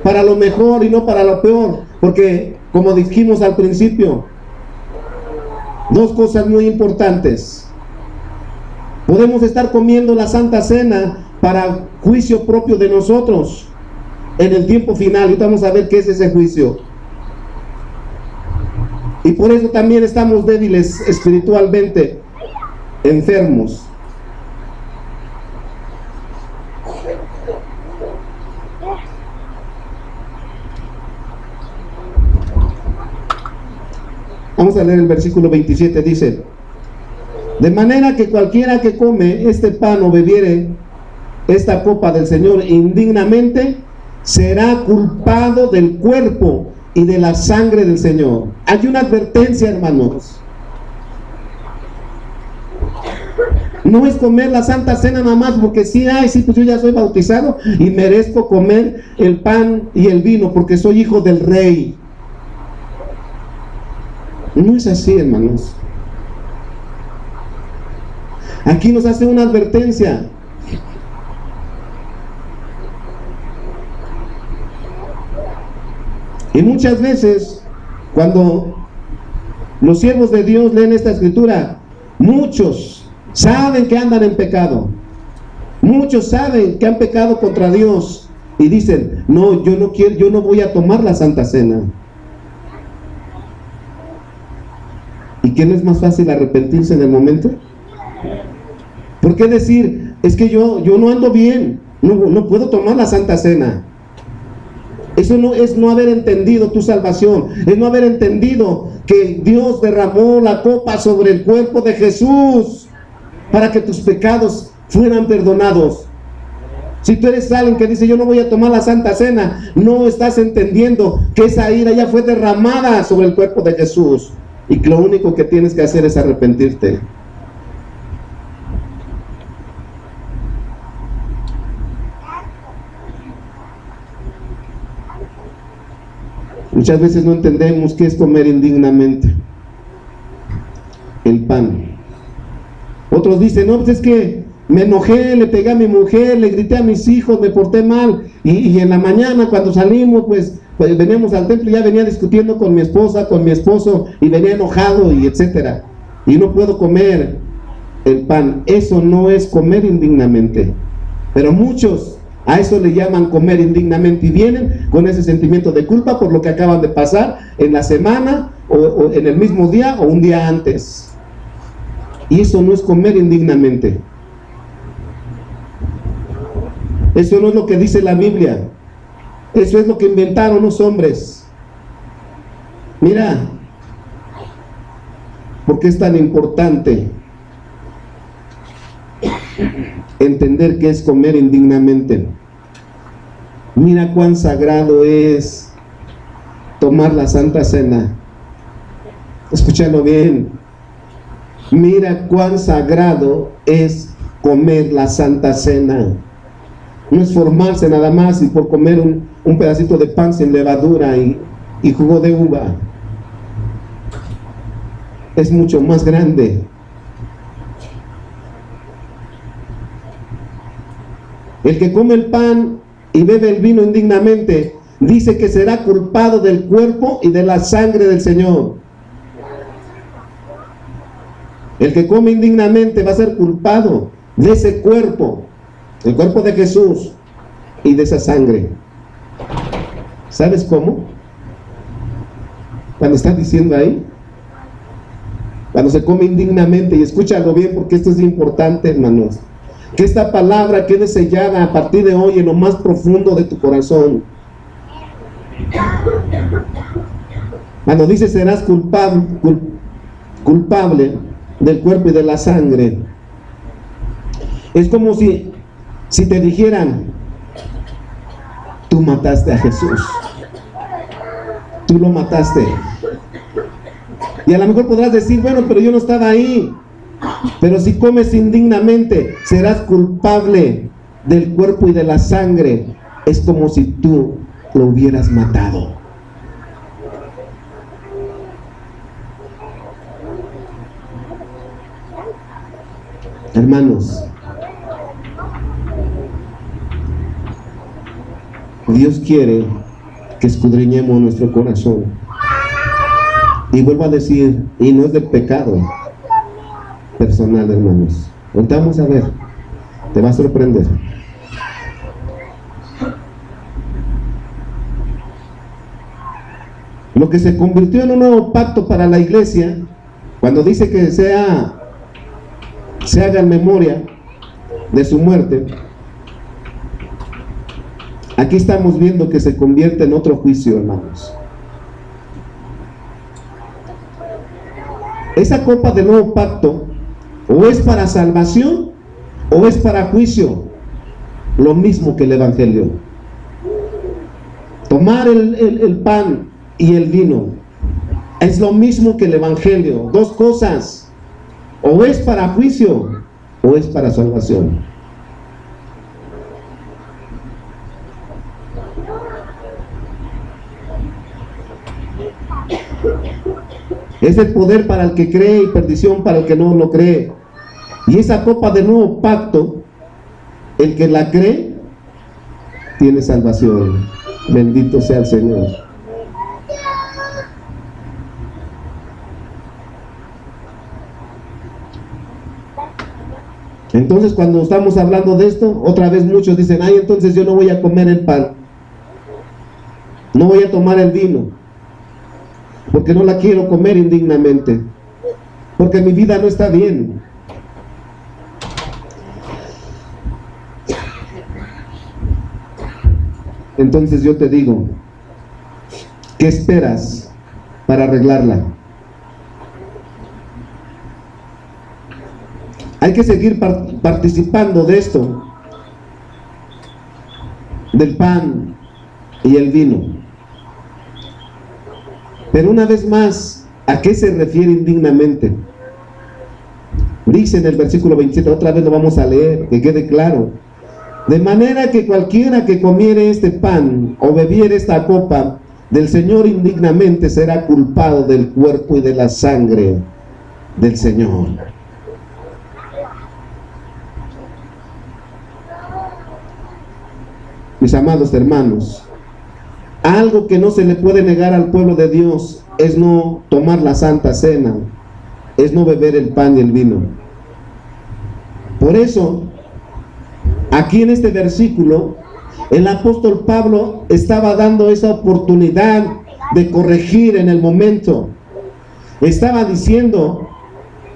para lo mejor y no para lo peor. Porque, como dijimos al principio, dos cosas muy importantes. Podemos estar comiendo la Santa Cena para juicio propio de nosotros en el tiempo final, y vamos a ver qué es ese juicio. Y por eso también estamos débiles espiritualmente, enfermos. Vamos a leer el versículo 27, dice: de manera que cualquiera que come este pan o bebiere esta copa del Señor indignamente, será culpado del cuerpo y de la sangre del Señor. Hay una advertencia, hermanos. No es comer la Santa Cena nada más porque sí, pues yo ya soy bautizado y merezco comer el pan y el vino porque soy hijo del rey. No es así, hermanos. Aquí nos hace una advertencia. Y muchas veces, cuando los siervos de Dios leen esta escritura, muchos saben que andan en pecado. Muchos saben que han pecado contra Dios y dicen: no, yo no quiero, yo no voy a tomar la Santa Cena. ¿Y qué no es más fácil arrepentirse en el momento? ¿Por qué decir: es que yo no ando bien, no puedo tomar la Santa Cena? Eso no es no haber entendido tu salvación, es no haber entendido que Dios derramó la copa sobre el cuerpo de Jesús para que tus pecados fueran perdonados. Si tú eres alguien que dice: yo no voy a tomar la Santa Cena, no estás entendiendo que esa ira ya fue derramada sobre el cuerpo de Jesús y que lo único que tienes que hacer es arrepentirte. Muchas veces no entendemos qué es comer indignamente el pan. Otros dicen: no, pues es que me enojé, le pegué a mi mujer, le grité a mis hijos, me porté mal, y en la mañana cuando salimos, pues veníamos al templo y ya venía discutiendo con mi esposa, con mi esposo, y venía enojado y etcétera, y no puedo comer el pan. Eso no es comer indignamente, pero muchos a eso le llaman comer indignamente y vienen con ese sentimiento de culpa por lo que acaban de pasar en la semana o en el mismo día o un día antes. Y eso no es comer indignamente. Eso no es lo que dice la Biblia. Eso es lo que inventaron los hombres. Mira, ¿por qué es tan importante entender qué es comer indignamente? Mira cuán sagrado es tomar la Santa Cena. Escúchalo bien. Mira cuán sagrado es comer la Santa Cena. No es formarse nada más y por comer un pedacito de pan sin levadura y jugo de uva. Es mucho más grande. El que come el pan y bebe el vino indignamente, dice que será culpado del cuerpo y de la sangre del Señor. El que come indignamente va a ser culpado de ese cuerpo, el cuerpo de Jesús, y de esa sangre. ¿Sabes cómo? Cuando está diciendo ahí, cuando se come indignamente, y escúchalo bien porque esto es importante, hermanos, que esta palabra quede sellada a partir de hoy en lo más profundo de tu corazón. Cuando dice serás culpable del cuerpo y de la sangre, es como si te dijeran, tú mataste a Jesús, tú lo mataste. Y a lo mejor podrás decir, bueno, pero yo no estaba ahí. Pero si comes indignamente, serás culpable del cuerpo y de la sangre. Es como si tú lo hubieras matado. Hermanos, Dios quiere que escudriñemos nuestro corazón. Y vuelvo a decir, y no es del pecado personal, hermanos. Ahorita vamos a ver, te va a sorprender. Lo que se convirtió en un nuevo pacto para la iglesia, cuando dice que se haga en memoria de su muerte, aquí estamos viendo que se convierte en otro juicio, hermanos. Esa copa del nuevo pacto o es para salvación o es para juicio, lo mismo que el evangelio. Tomar el pan y el vino es lo mismo que el evangelio, dos cosas, o es para juicio o es para salvación. Es el poder para el que cree y perdición para el que no lo cree. Y esa copa del nuevo pacto, el que la cree, tiene salvación. Bendito sea el Señor. Entonces, cuando estamos hablando de esto, otra vez muchos dicen, ay, entonces yo no voy a comer el pan, no voy a tomar el vino, porque no la quiero comer indignamente, porque mi vida no está bien. Entonces yo te digo, ¿qué esperas para arreglarla? Hay que seguir participando de esto, del pan y el vino. Pero una vez más, ¿a qué se refiere indignamente? Dice en el versículo 27, otra vez lo vamos a leer, que quede claro. De manera que cualquiera que comiere este pan o bebiere esta copa del Señor indignamente será culpado del cuerpo y de la sangre del Señor. Mis amados hermanos, algo que no se le puede negar al pueblo de Dios es no tomar la Santa Cena, es no beber el pan y el vino. Por eso, aquí en este versículo, el apóstol Pablo estaba dando esa oportunidad de corregir en el momento. Estaba diciendo,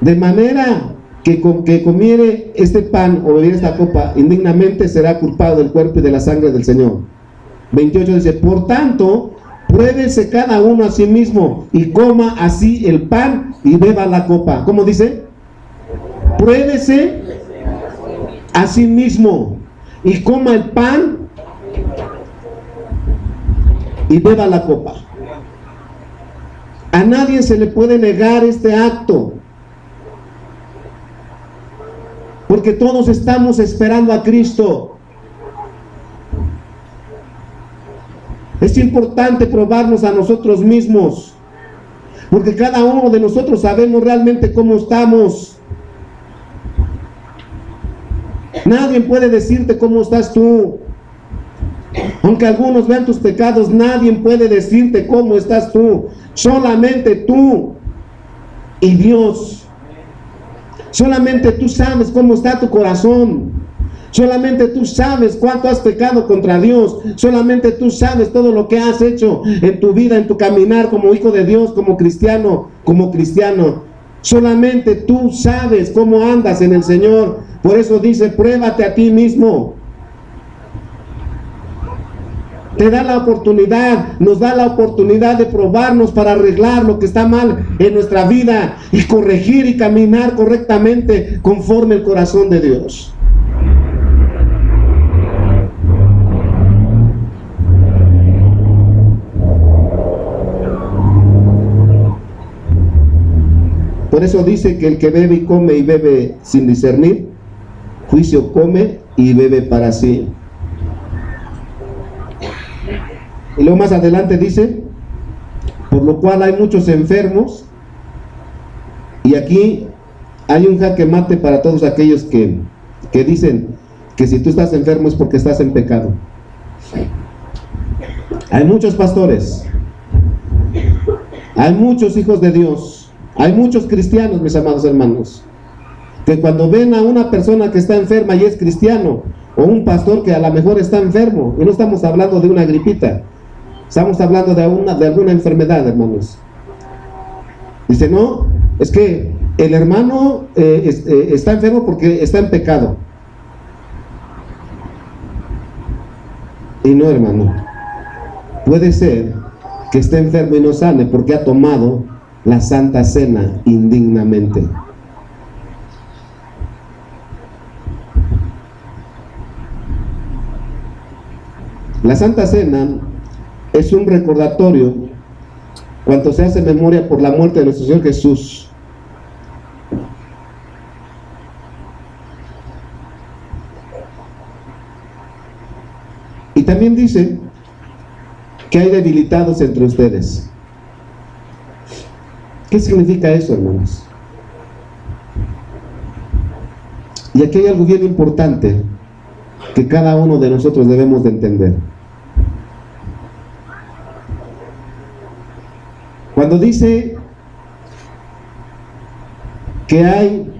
de manera que comiere este pan o bebiere esta copa indignamente será culpado del cuerpo y de la sangre del Señor. 28 dice, por tanto, pruébese cada uno a sí mismo y coma así el pan y beba la copa. ¿Cómo dice? Pruébese a sí mismo y coma el pan y beba la copa. A nadie se le puede negar este acto, porque todos estamos esperando a Cristo. Es importante probarnos a nosotros mismos, porque cada uno de nosotros sabemos realmente cómo estamos. Nadie puede decirte cómo estás tú. Aunque algunos vean tus pecados, nadie puede decirte cómo estás tú. Solamente tú y Dios. Solamente tú sabes cómo está tu corazón. Solamente tú sabes cuánto has pecado contra Dios. Solamente tú sabes todo lo que has hecho en tu vida, en tu caminar como hijo de Dios, como cristiano, Solamente tú sabes cómo andas en el Señor. Por eso dice, pruébate a ti mismo. te da la oportunidad, nos da la oportunidad de probarnos para arreglar lo que está mal en nuestra vida y corregir y caminar correctamente conforme el corazón de Dios. Por eso dice que el que bebe y come y bebe sin discernir, juicio come y bebe para sí. Y luego más adelante dice, por lo cual hay muchos enfermos, y aquí hay un jaque mate para todos aquellos que dicen que si tú estás enfermo es porque estás en pecado. Hay muchos pastores, hay muchos hijos de Dios, hay muchos cristianos, mis amados hermanos, que cuando ven a una persona que está enferma y es cristiano, o un pastor que a lo mejor está enfermo, y no estamos hablando de una gripita, estamos hablando de alguna enfermedad, hermanos. Dice, no, es que el hermano está enfermo porque está en pecado. Y no, hermano, puede ser que esté enfermo y no sane porque ha tomado la Santa Cena indignamente. La Santa Cena es un recordatorio cuando se hace memoria por la muerte de nuestro Señor Jesús. Y también dice que hay debilitados entre ustedes. ¿Qué significa eso, hermanos? Y aquí hay algo bien importante que cada uno de nosotros debemos de entender. Cuando dice que hay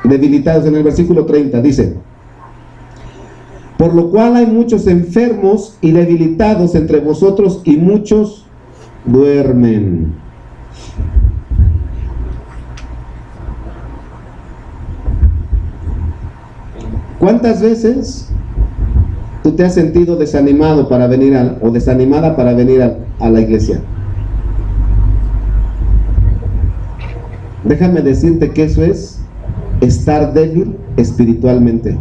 debilitados, en el versículo 30 dice, por lo cual hay muchos enfermos y debilitados entre vosotros y muchos duermen. ¿Cuántas veces tú te has sentido desanimado para venir o desanimada para venir a la iglesia? Déjame decirte que eso es estar débil espiritualmente.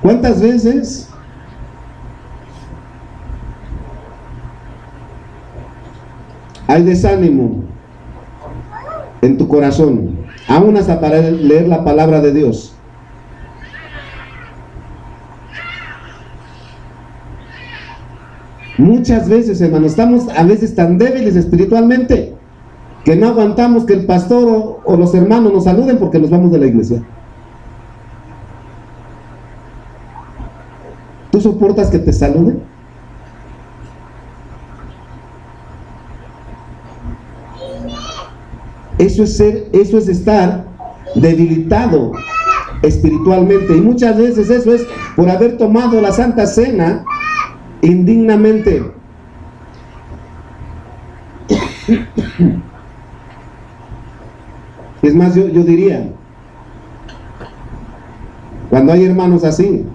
¿Cuántas veces hay desánimo en tu corazón, aún hasta para leer la palabra de Dios? Muchas veces, hermano, estamos a veces tan débiles espiritualmente que no aguantamos que el pastor o los hermanos nos saluden porque nos vamos de la iglesia. ¿Tú soportas que te saluden? Eso es estar debilitado espiritualmente, y muchas veces eso es por haber tomado la Santa Cena indignamente. Es más, yo diría, cuando hay hermanos así,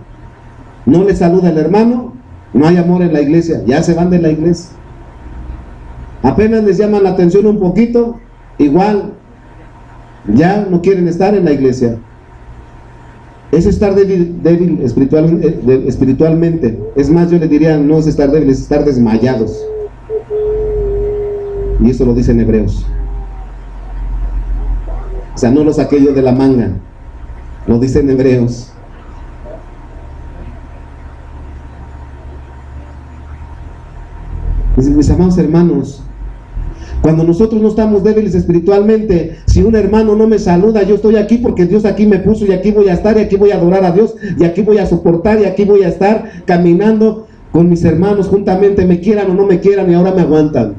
no le saluda el hermano, no hay amor en la iglesia, ya se van de la iglesia. Apenas les llaman la atención un poquito, igual ya no quieren estar en la iglesia. Es estar débil espiritualmente. Es más, yo le diría, no es estar débil, es estar desmayados. Y eso lo dice en Hebreos. O sea, no lo saqué yo de la manga, lo dice en Hebreos. Mis amados hermanos, cuando nosotros no estamos débiles espiritualmente, si un hermano no me saluda, yo estoy aquí porque Dios aquí me puso, y aquí voy a estar, y aquí voy a adorar a Dios, y aquí voy a soportar, y aquí voy a estar caminando con mis hermanos juntamente, me quieran o no me quieran, y ahora me aguantan.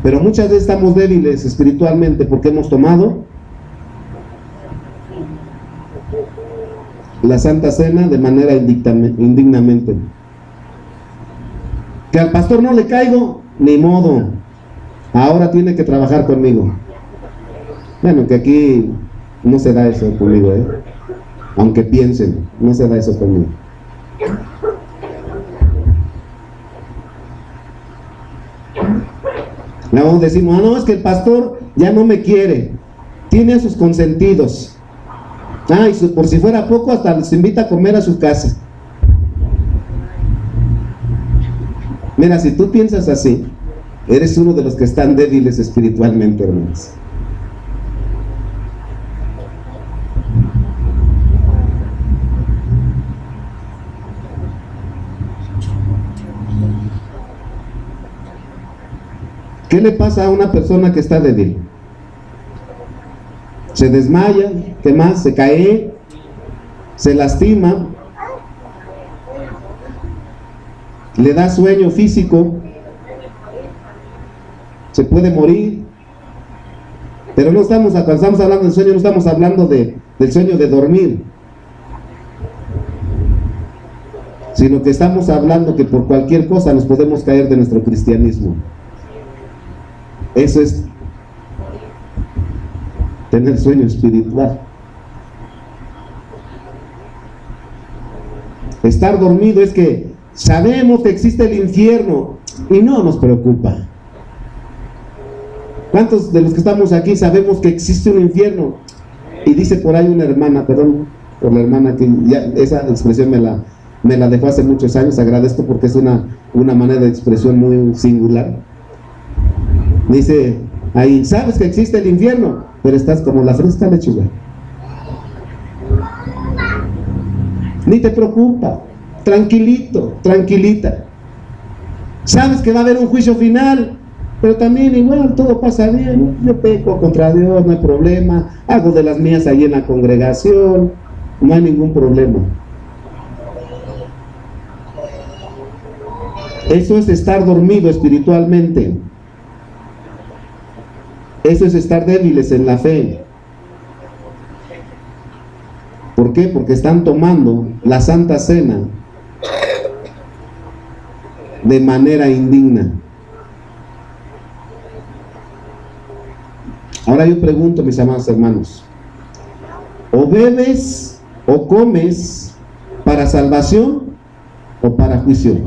Pero muchas veces estamos débiles espiritualmente porque hemos tomado la Santa Cena de manera indignamente. Que al pastor no le caigo, ni modo, ahora tiene que trabajar conmigo. Bueno, que aquí no se da eso conmigo, aunque piensen, no se da eso conmigo. Luego decimos, no, es que el pastor ya no me quiere, tiene a sus consentidos. Y por si fuera poco, hasta les invita a comer a su casa. Mira, si tú piensas así, eres uno de los que están débiles espiritualmente, hermanos. ¿Qué le pasa a una persona que está débil? Se desmaya, ¿qué más? Se cae, se lastima, le da sueño físico, se puede morir. Pero no estamos, cuando estamos hablando del sueño, no estamos hablando del sueño de dormir, sino que estamos hablando que por cualquier cosa nos podemos caer de nuestro cristianismo. Eso es tener sueño espiritual. Estar dormido es que sabemos que existe el infierno y no nos preocupa. ¿Cuántos de los que estamos aquí sabemos que existe un infierno? Y dice por ahí una hermana, perdón por la hermana, que ya esa expresión me la dejó hace muchos años, agradezco porque es una manera de expresión muy singular. Dice ahí, sabes que existe el infierno, pero estás como la fresca lechuga. Ni te preocupa, tranquilito, tranquilita. Sabes que va a haber un juicio final, pero también igual todo pasa bien. Yo peco contra Dios, no hay problema. Hago de las mías ahí en la congregación, no hay ningún problema. Eso es estar dormido espiritualmente. Eso es estar débiles en la fe. ¿Por qué? Porque están tomando la Santa Cena de manera indigna. Ahora yo pregunto, mis amados hermanos, ¿o bebes o comes para salvación o para juicio?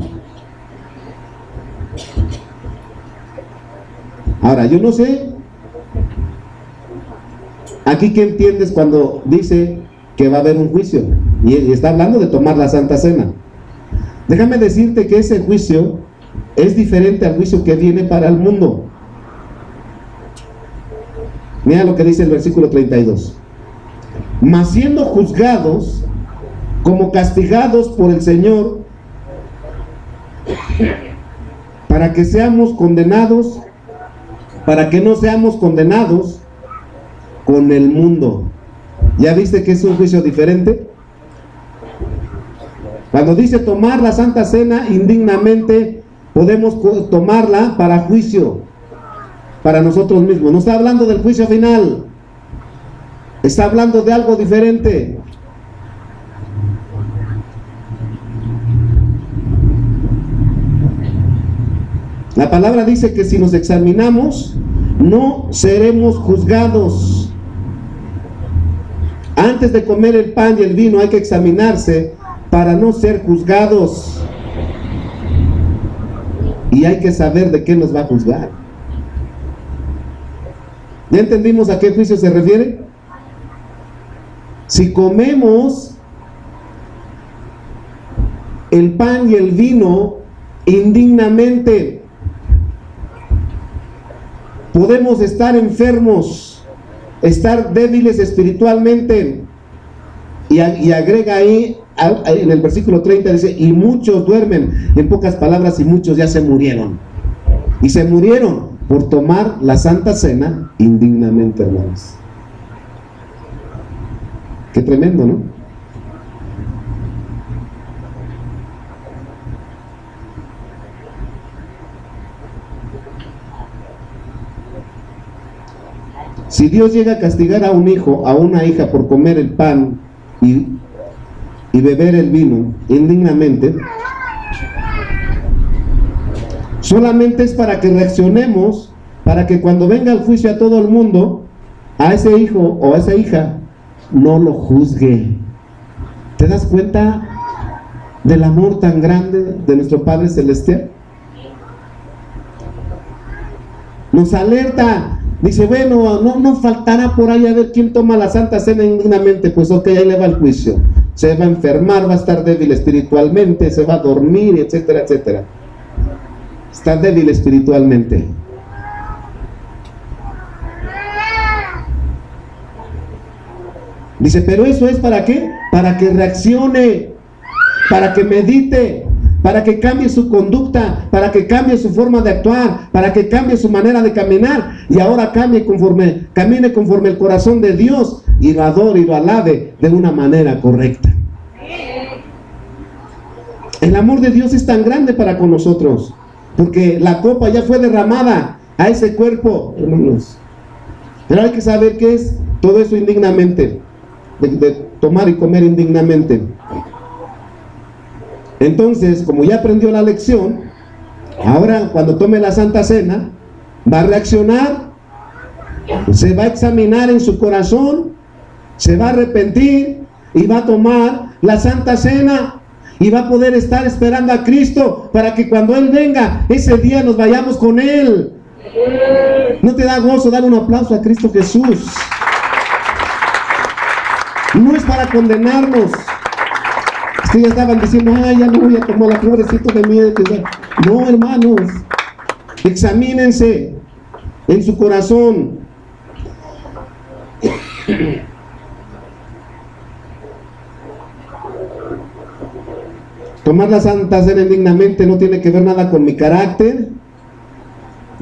Ahora, yo no sé, aquí ¿qué entiendes cuando dice que va a haber un juicio? Y está hablando de tomar la Santa Cena. Déjame decirte que ese juicio es diferente al juicio que viene para el mundo. Mira lo que dice el versículo 32. Mas siendo juzgados como castigados por el Señor, para que seamos condenados, para que no seamos condenados con el mundo. ¿Ya viste que es un juicio diferente? Cuando dice tomar la Santa Cena indignamente, podemos tomarla para juicio, para nosotros mismos. No está hablando del juicio final, está hablando de algo diferente. La palabra dice que si nos examinamos, no seremos juzgados. Antes de comer el pan y el vino hay que examinarse para no ser juzgados. Y hay que saber de qué nos va a juzgar. ¿Ya entendimos a qué juicio se refiere? Si comemos el pan y el vino indignamente, podemos estar enfermos, estar débiles espiritualmente. Y agrega ahí, en el versículo 30 dice, y muchos duermen. En pocas palabras, y muchos ya se murieron. Y se murieron por tomar la Santa Cena indignamente, hermanos. Qué tremendo, ¿no? Si Dios llega a castigar a un hijo, a una hija por comer el pan y beber el vino indignamente, solamente es para que reaccionemos, para que cuando venga el juicio a todo el mundo, a ese hijo o a esa hija, no lo juzgue. ¿Te das cuenta del amor tan grande de nuestro Padre Celestial? Nos alerta, dice, bueno, no faltará por ahí a ver quién toma la Santa Cena indignamente. Pues ok, ahí le va el juicio. Se va a enfermar, va a estar débil espiritualmente, se va a dormir, etcétera, etcétera. Está débil espiritualmente. Dice, pero eso es ¿para qué? Para que reaccione, para que medite, para que cambie su conducta, para que cambie su forma de actuar, para que cambie su manera de caminar, y ahora camine conforme el corazón de Dios, y lo adore y lo alabe de una manera correcta. El amor de Dios es tan grande para con nosotros, porque la copa ya fue derramada a ese cuerpo, hermanos. Pero hay que saber qué es todo eso indignamente, de tomar y comer indignamente. Entonces, como ya aprendió la lección, ahora cuando tome la Santa Cena, va a reaccionar, se va a examinar en su corazón, se va a arrepentir y va a tomar la Santa Cena y va a poder estar esperando a Cristo para que cuando Él venga, ese día nos vayamos con Él. ¿No te da gozo dar un aplauso a Cristo Jesús? No es para condenarnos. Si ya estaban diciendo, ay, ya no voy a tomar la pobrecito de mí. No, hermanos, examínense en su corazón. Tomar la Santa Cena indignamente no tiene que ver nada con mi carácter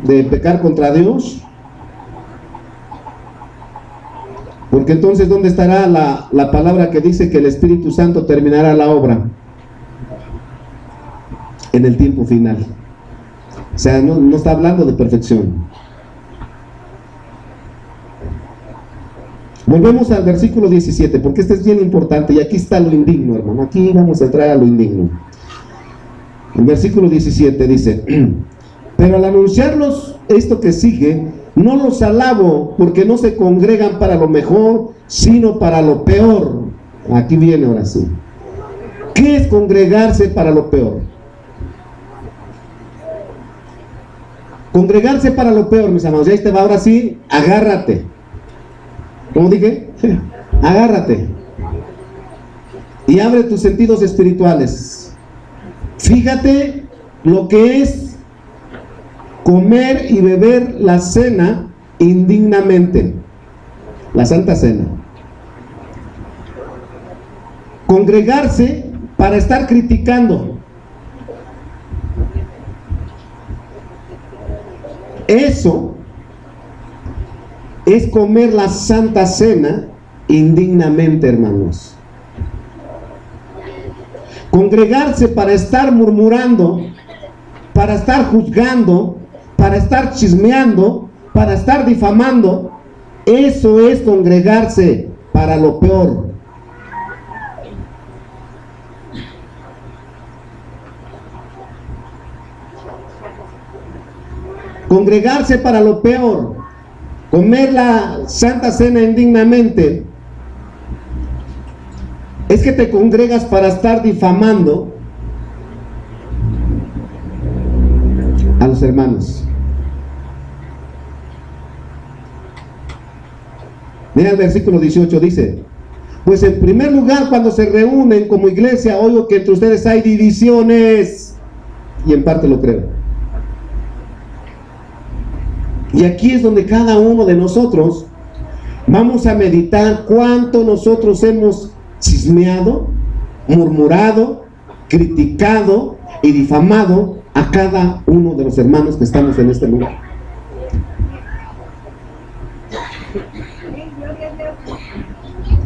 de pecar contra Dios. Porque entonces, ¿dónde estará la palabra que dice que el Espíritu Santo terminará la obra? En el tiempo final. O sea, no está hablando de perfección. Volvemos al versículo 17, porque este es bien importante, y aquí está lo indigno, hermano. Aquí vamos a entrar a lo indigno. El versículo 17 dice, pero al anunciarlos esto que sigue, no los alabo, porque no se congregan para lo mejor, sino para lo peor. Aquí viene ahora sí. ¿Qué es congregarse para lo peor? Congregarse para lo peor, mis amados. Ya ahí te va, ahora sí, agárrate. ¿Cómo dije? Agárrate. Y abre tus sentidos espirituales. Fíjate lo que es comer y beber la cena indignamente, la Santa Cena. Congregarse para estar criticando. Eso es comer la Santa Cena indignamente, hermanos. Congregarse para estar murmurando, para estar juzgando, para estar chismeando, para estar difamando, eso es congregarse para lo peor. Congregarse para lo peor, comer la Santa Cena indignamente, es que te congregas para estar difamando a los hermanos. Mira el versículo 18, dice, pues en primer lugar, cuando se reúnen como iglesia, oigo que entre ustedes hay divisiones, y en parte lo creo. Y aquí es donde cada uno de nosotros vamos a meditar cuánto nosotros hemos chismeado, murmurado, criticado y difamado a cada uno de los hermanos que estamos en este lugar.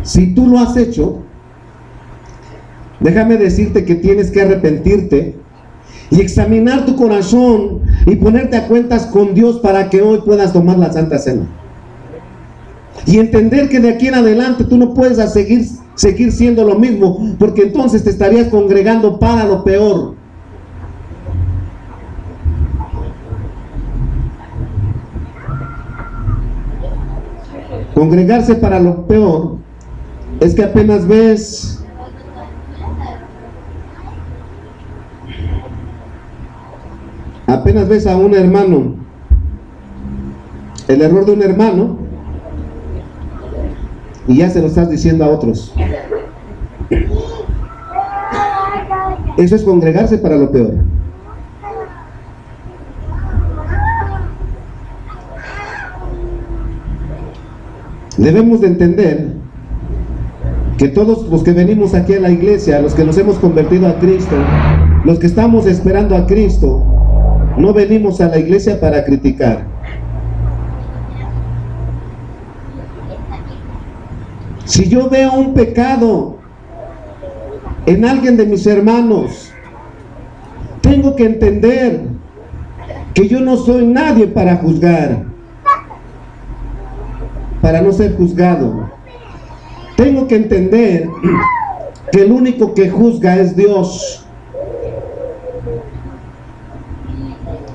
Si tú lo has hecho, déjame decirte que tienes que arrepentirte y examinar tu corazón y ponerte a cuentas con Dios para que hoy puedas tomar la Santa Cena. Y entender que de aquí en adelante tú no puedes seguir seguir siendo lo mismo, porque entonces te estarías congregando para lo peor. Congregarse para lo peor es que apenas ves a un hermano, el error de un hermano, y ya se lo estás diciendo a otros. Eso es congregarse para lo peor. Debemos de entender que todos los que venimos aquí a la iglesia, los que nos hemos convertido a Cristo, los que estamos esperando a Cristo, no venimos a la iglesia para criticar. Si yo veo un pecado en alguien de mis hermanos, tengo que entender que yo no soy nadie para juzgar, para no ser juzgado. Tengo que entender que el único que juzga es Dios.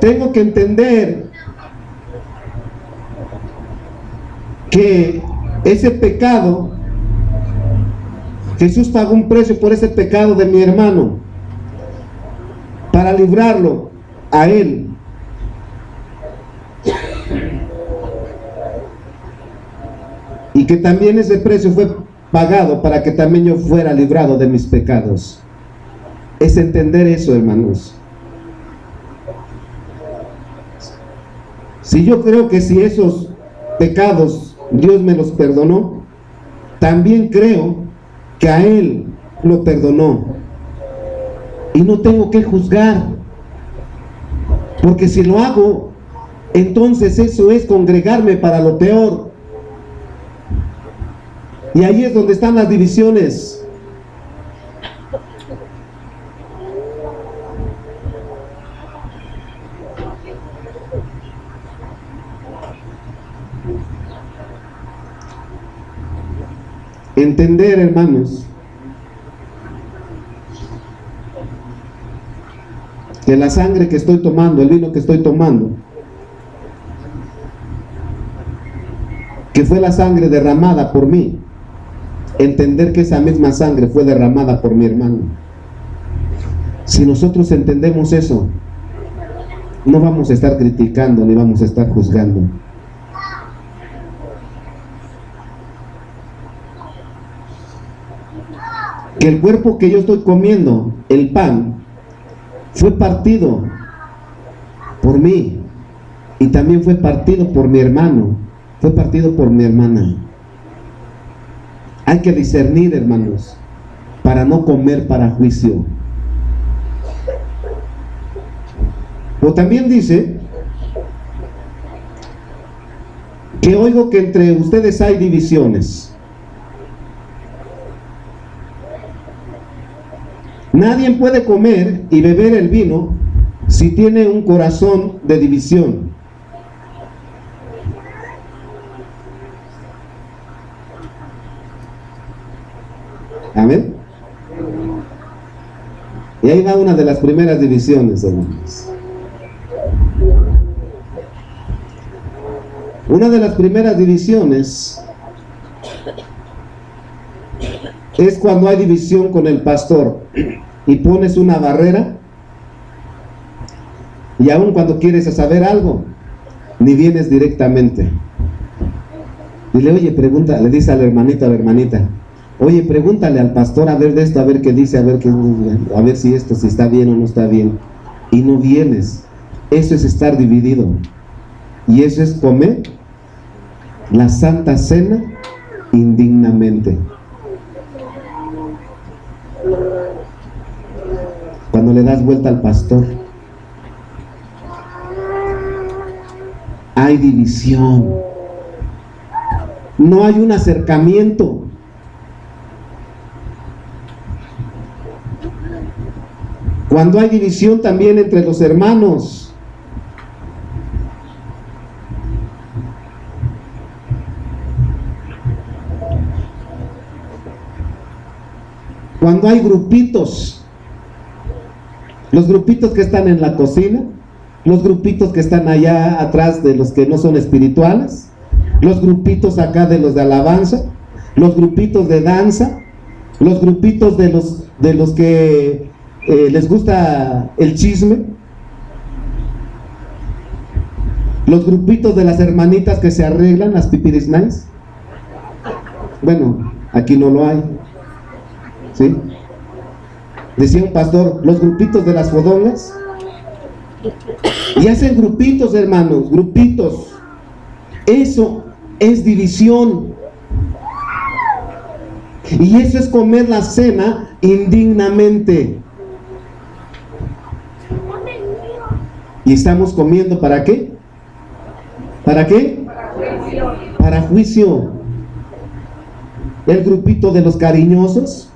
Tengo que entender que ese pecado, Jesús pagó un precio por ese pecado de mi hermano, para librarlo a él. Y que también ese precio fue pagado para que también yo fuera librado de mis pecados. Es entender eso, hermanos. Si yo creo que si esos pecados Dios me los perdonó, también creo que a Él lo perdonó. Y no tengo que juzgar, porque si lo hago, entonces eso es congregarme para lo peor. Y ahí es donde están las divisiones. Entender, hermanos, que la sangre que estoy tomando, el vino que estoy tomando, que fue la sangre derramada por mí, entender que esa misma sangre fue derramada por mi hermano. Si nosotros entendemos eso, no vamos a estar criticando ni vamos a estar juzgando. Que el cuerpo que yo estoy comiendo, el pan, fue partido por mí y también fue partido por mi hermano, fue partido por mi hermana. Hay que discernir, hermanos, para no comer para juicio. O también dice que oigo que entre ustedes hay divisiones. Nadie puede comer y beber el vino si tiene un corazón de división. Amén. Y ahí va una de las primeras divisiones, hermanos. Una de las primeras divisiones es cuando hay división con el pastor y pones una barrera, y aun cuando quieres saber algo, ni vienes directamente. Dile, oye, pregunta, le dice al hermanito, a la hermanita, oye, pregúntale al pastor a ver de esto, a ver qué dice, a ver si esto, si está bien o no está bien. Y no vienes. Eso es estar dividido. Y eso es comer la Santa Cena indignamente. Cuando le das vuelta al pastor, hay división. No hay un acercamiento. Cuando hay división también entre los hermanos, Cuando hay grupitos, los grupitos que están en la cocina, los grupitos que están allá atrás de los que no son espirituales, los grupitos acá de los de alabanza, los grupitos de danza, los grupitos de los que les gusta el chisme, los grupitos de las hermanitas que se arreglan, las pipiris nice. Bueno, aquí no lo hay, ¿sí? Decía un pastor, los grupitos de las fodongas. Y hacen grupitos, hermanos, grupitos. Eso es división. Y eso es comer la cena indignamente. Y estamos comiendo, ¿para qué? ¿Para qué? Para juicio. El grupito de los cariñosos,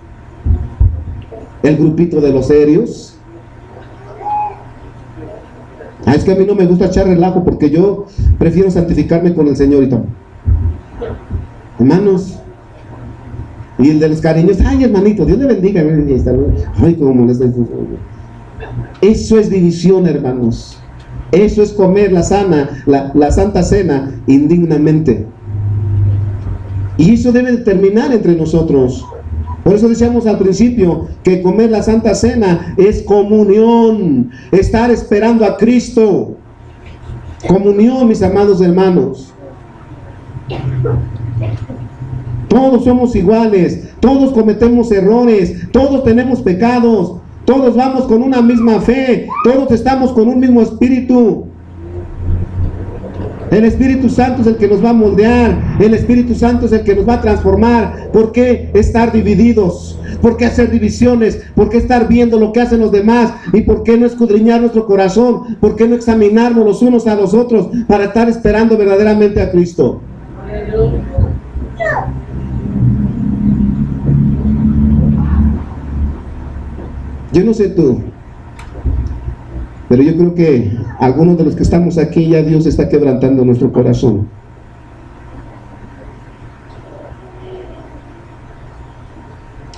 el grupito de los serios. Es que a mí no me gusta echar relajo porque yo prefiero santificarme con el Señor y todo. Hermanos, y el de los cariños, ay hermanito, Dios le bendiga. Ay, cómo molesta. Eso es división, hermanos. Eso es comer la Santa Cena indignamente. Y eso debe de terminar entre nosotros. Por eso decíamos al principio que comer la Santa Cena es comunión, estar esperando a Cristo. Comunión, mis amados hermanos. Todos somos iguales, todos cometemos errores, todos tenemos pecados, todos vamos con una misma fe, todos estamos con un mismo espíritu. El Espíritu Santo es el que nos va a moldear, el Espíritu Santo es el que nos va a transformar. ¿Por qué estar divididos? ¿Por qué hacer divisiones? ¿Por qué estar viendo lo que hacen los demás? ¿Y por qué no escudriñar nuestro corazón? ¿Por qué no examinarnos los unos a los otros para estar esperando verdaderamente a Cristo? Yo no sé tú, pero yo creo que algunos de los que estamos aquí ya Dios está quebrantando nuestro corazón.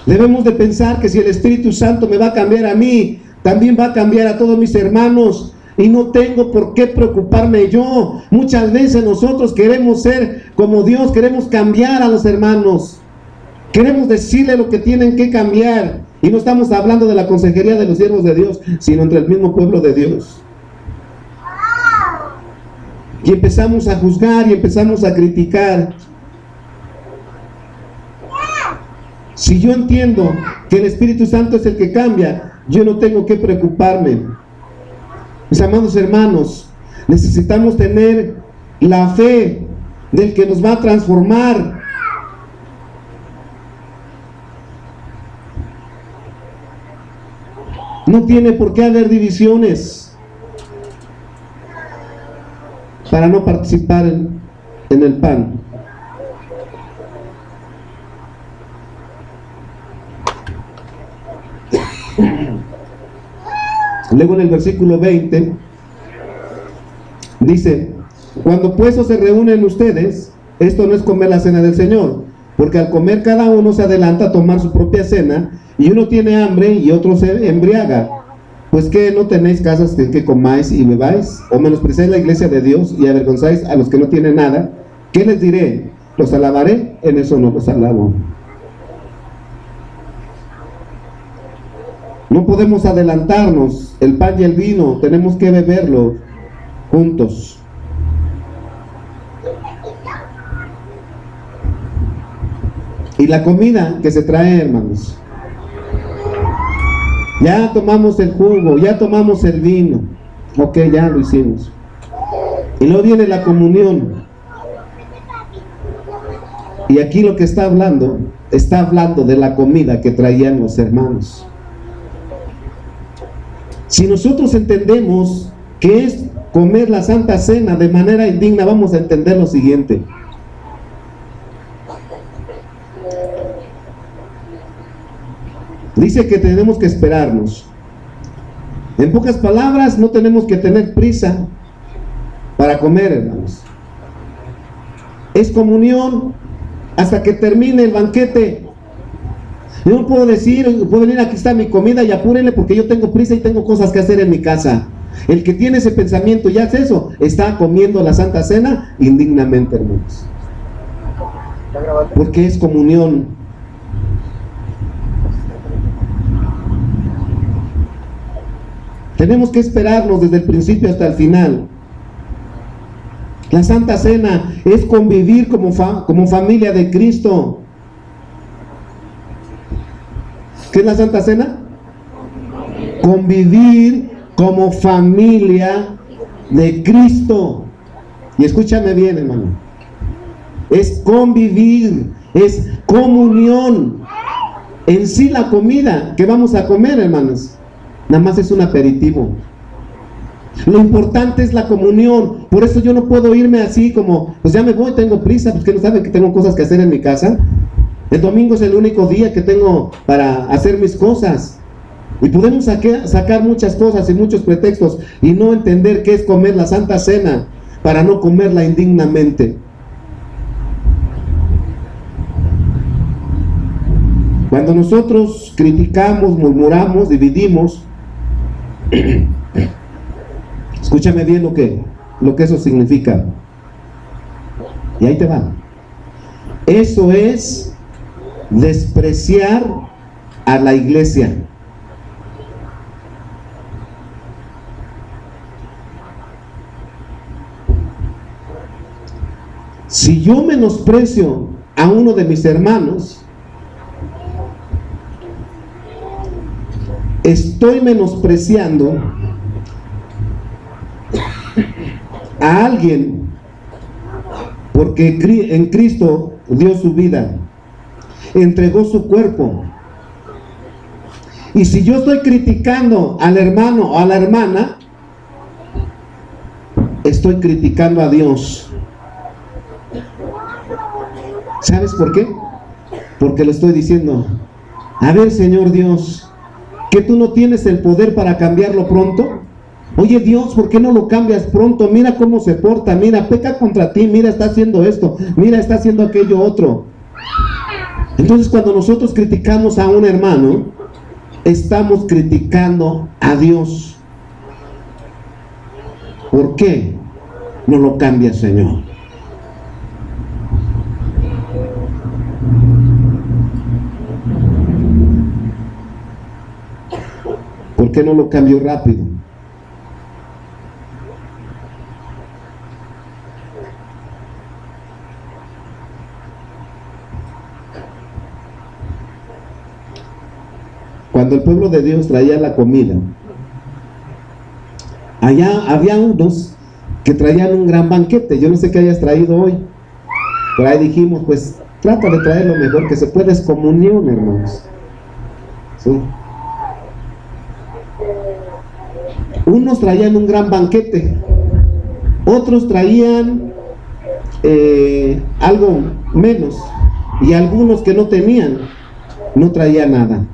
Debemos de pensar que si el Espíritu Santo me va a cambiar a mí, también va a cambiar a todos mis hermanos. Y no tengo por qué preocuparme yo. Muchas veces nosotros queremos ser como Dios, queremos cambiar a los hermanos. Queremos decirle lo que tienen que cambiar. Y no estamos hablando de la consejería de los siervos de Dios, sino entre el mismo pueblo de Dios. Y empezamos a juzgar y empezamos a criticar. Si yo entiendo que el Espíritu Santo es el que cambia, yo no tengo que preocuparme. Mis amados hermanos, necesitamos tener la fe del que nos va a transformar. No tiene por qué haber divisiones para no participar en el pan. Luego en el versículo 20 dice: cuando pues se reúnen ustedes, esto no es comer la cena del Señor, porque al comer cada uno se adelanta a tomar su propia cena, y uno tiene hambre y otro se embriaga. Pues que no tenéis casas en que comáis y bebáis, o menospreciáis la iglesia de Dios y avergonzáis a los que no tienen nada. ¿Qué les diré? ¿Los alabaré? En eso no los alabo. No podemos adelantarnos. El pan y el vino tenemos que beberlo juntos. Y la comida que se trae, hermanos, ya tomamos el jugo, ya tomamos el vino, ok, ya lo hicimos. Y luego viene la comunión. Y aquí lo que está hablando de la comida que traían los hermanos. Si nosotros entendemos que es comer la Santa Cena de manera indigna, vamos a entender lo siguiente. Dice que tenemos que esperarnos. En pocas palabras, no tenemos que tener prisa para comer, hermanos. Es comunión hasta que termine el banquete. Yo no puedo decir, puedo venir, aquí está mi comida y apúrenle porque yo tengo prisa y tengo cosas que hacer en mi casa. El que tiene ese pensamiento y hace eso, está comiendo la Santa Cena indignamente, hermanos. Porque es comunión. Tenemos que esperarnos desde el principio hasta el final. La Santa Cena es convivir como familia de Cristo. ¿Qué es la Santa Cena? Convivir como familia de Cristo. Y escúchame bien, hermano. Es convivir, es comunión. En sí la comida que vamos a comer, hermanos, nada más es un aperitivo. Lo importante es la comunión. Por eso yo no puedo irme así como, pues ya me voy, tengo prisa, pues que no saben que tengo cosas que hacer en mi casa. El domingo es el único día que tengo para hacer mis cosas. Y podemos sacar muchas cosas y muchos pretextos y no entender qué es comer la Santa Cena para no comerla indignamente. Cuando nosotros criticamos, murmuramos, dividimos, escúchame bien lo que eso significa. Y ahí te va. Eso es despreciar a la iglesia. Si yo menosprecio a uno de mis hermanos, estoy menospreciando a alguien porque en Cristo dio su vida, entregó su cuerpo. Y si yo estoy criticando al hermano o a la hermana, estoy criticando a Dios. ¿Sabes por qué? Porque le estoy diciendo, a ver, Señor Dios, ¿que tú no tienes el poder para cambiarlo pronto? Oye, Dios, ¿por qué no lo cambias pronto? Mira cómo se porta, mira, peca contra ti, mira, está haciendo esto, mira, está haciendo aquello otro. Entonces, cuando nosotros criticamos a un hermano, estamos criticando a Dios. ¿Por qué no lo cambias, Señor? ¿Por qué no lo cambio rápido? Cuando el pueblo de Dios traía la comida, allá había unos que traían un gran banquete. Yo no sé qué hayas traído hoy, pero ahí dijimos, pues trata de traer lo mejor que se puede, es comunión, hermanos. ¿Sí? Unos traían un gran banquete, otros traían algo menos, y algunos que no tenían, no traían nada.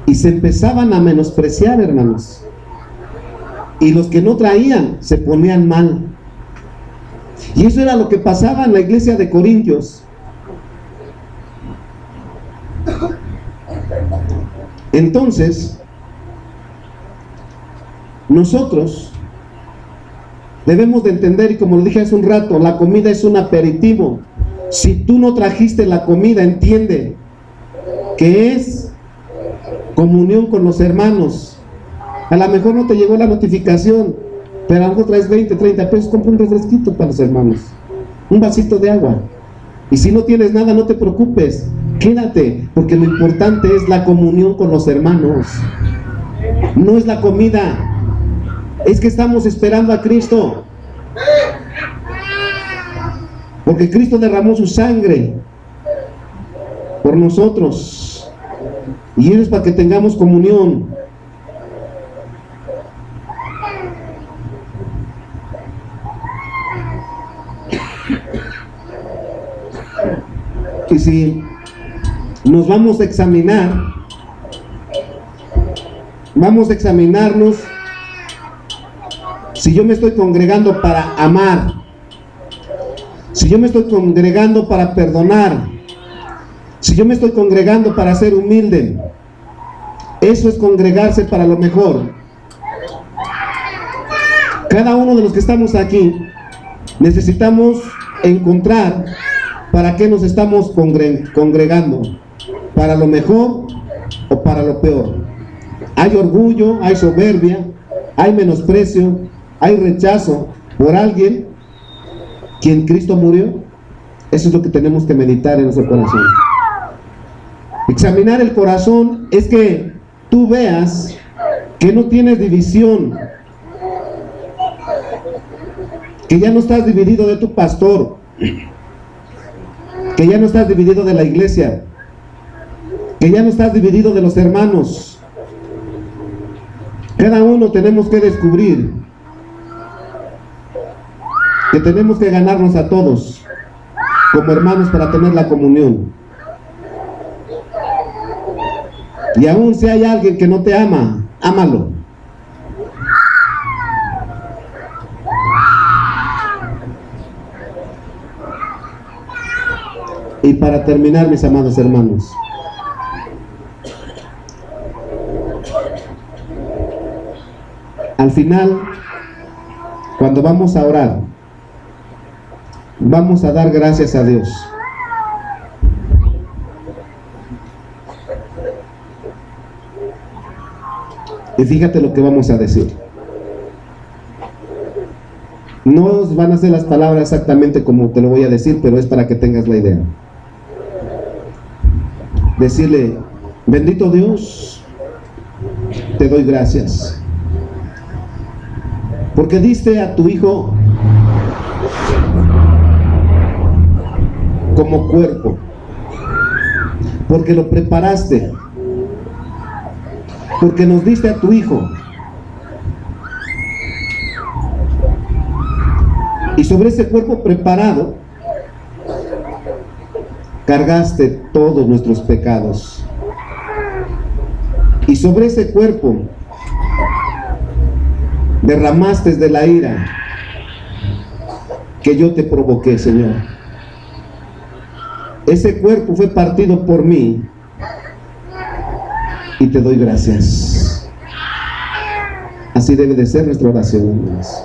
Y se empezaban a menospreciar, hermanos. Y los que no traían se ponían mal. Y eso era lo que pasaba en la iglesia de Corintios. Entonces, nosotros debemos de entender, y como lo dije hace un rato, la comida es un aperitivo. Si tú no trajiste la comida, entiende que es comunión con los hermanos. A lo mejor no te llegó la notificación, pero a lo mejor traes 20, 30 pesos, compra un refresquito para los hermanos, un vasito de agua. Y si no tienes nada, no te preocupes, quédate, porque lo importante es la comunión con los hermanos. No es la comida, es que estamos esperando a Cristo, porque Cristo derramó su sangre por nosotros, y eso es para que tengamos comunión. Y si nos vamos a examinar, vamos a examinarnos si yo me estoy congregando para amar, si yo me estoy congregando para perdonar, Si yo me estoy congregando para ser humilde, eso es congregarse para lo mejor. Cada uno de los que estamos aquí necesitamos encontrar para qué nos estamos congregando, para lo mejor o para lo peor. Hay orgullo, hay soberbia, hay menosprecio, hay rechazo por alguien quien Cristo murió. Eso es lo que tenemos que meditar en nuestro corazón. Examinar el corazón es que tú veas que no tienes división, que ya no estás dividido de tu pastor, que ya no estás dividido de la iglesia, que ya no estás dividido de los hermanos. Cada uno tenemos que descubrir que tenemos que ganarnos a todos como hermanos para tener la comunión. Y aún si hay alguien que no te ama, ámalo. Y para terminar, mis amados hermanos, al final, cuando vamos a orar, vamos a dar gracias a Dios. Y fíjate lo que vamos a decir. No os van a hacer las palabras exactamente como te lo voy a decir, pero es para que tengas la idea. Decirle: bendito Dios, te doy gracias, porque diste a tu Hijo como cuerpo, porque lo preparaste, porque nos diste a tu Hijo, y sobre ese cuerpo preparado cargaste todos nuestros pecados, y sobre ese cuerpo derramaste de la ira que yo te provoqué, Señor. Ese cuerpo fue partido por mí y te doy gracias. Así debe de ser nuestra oración, hermanos.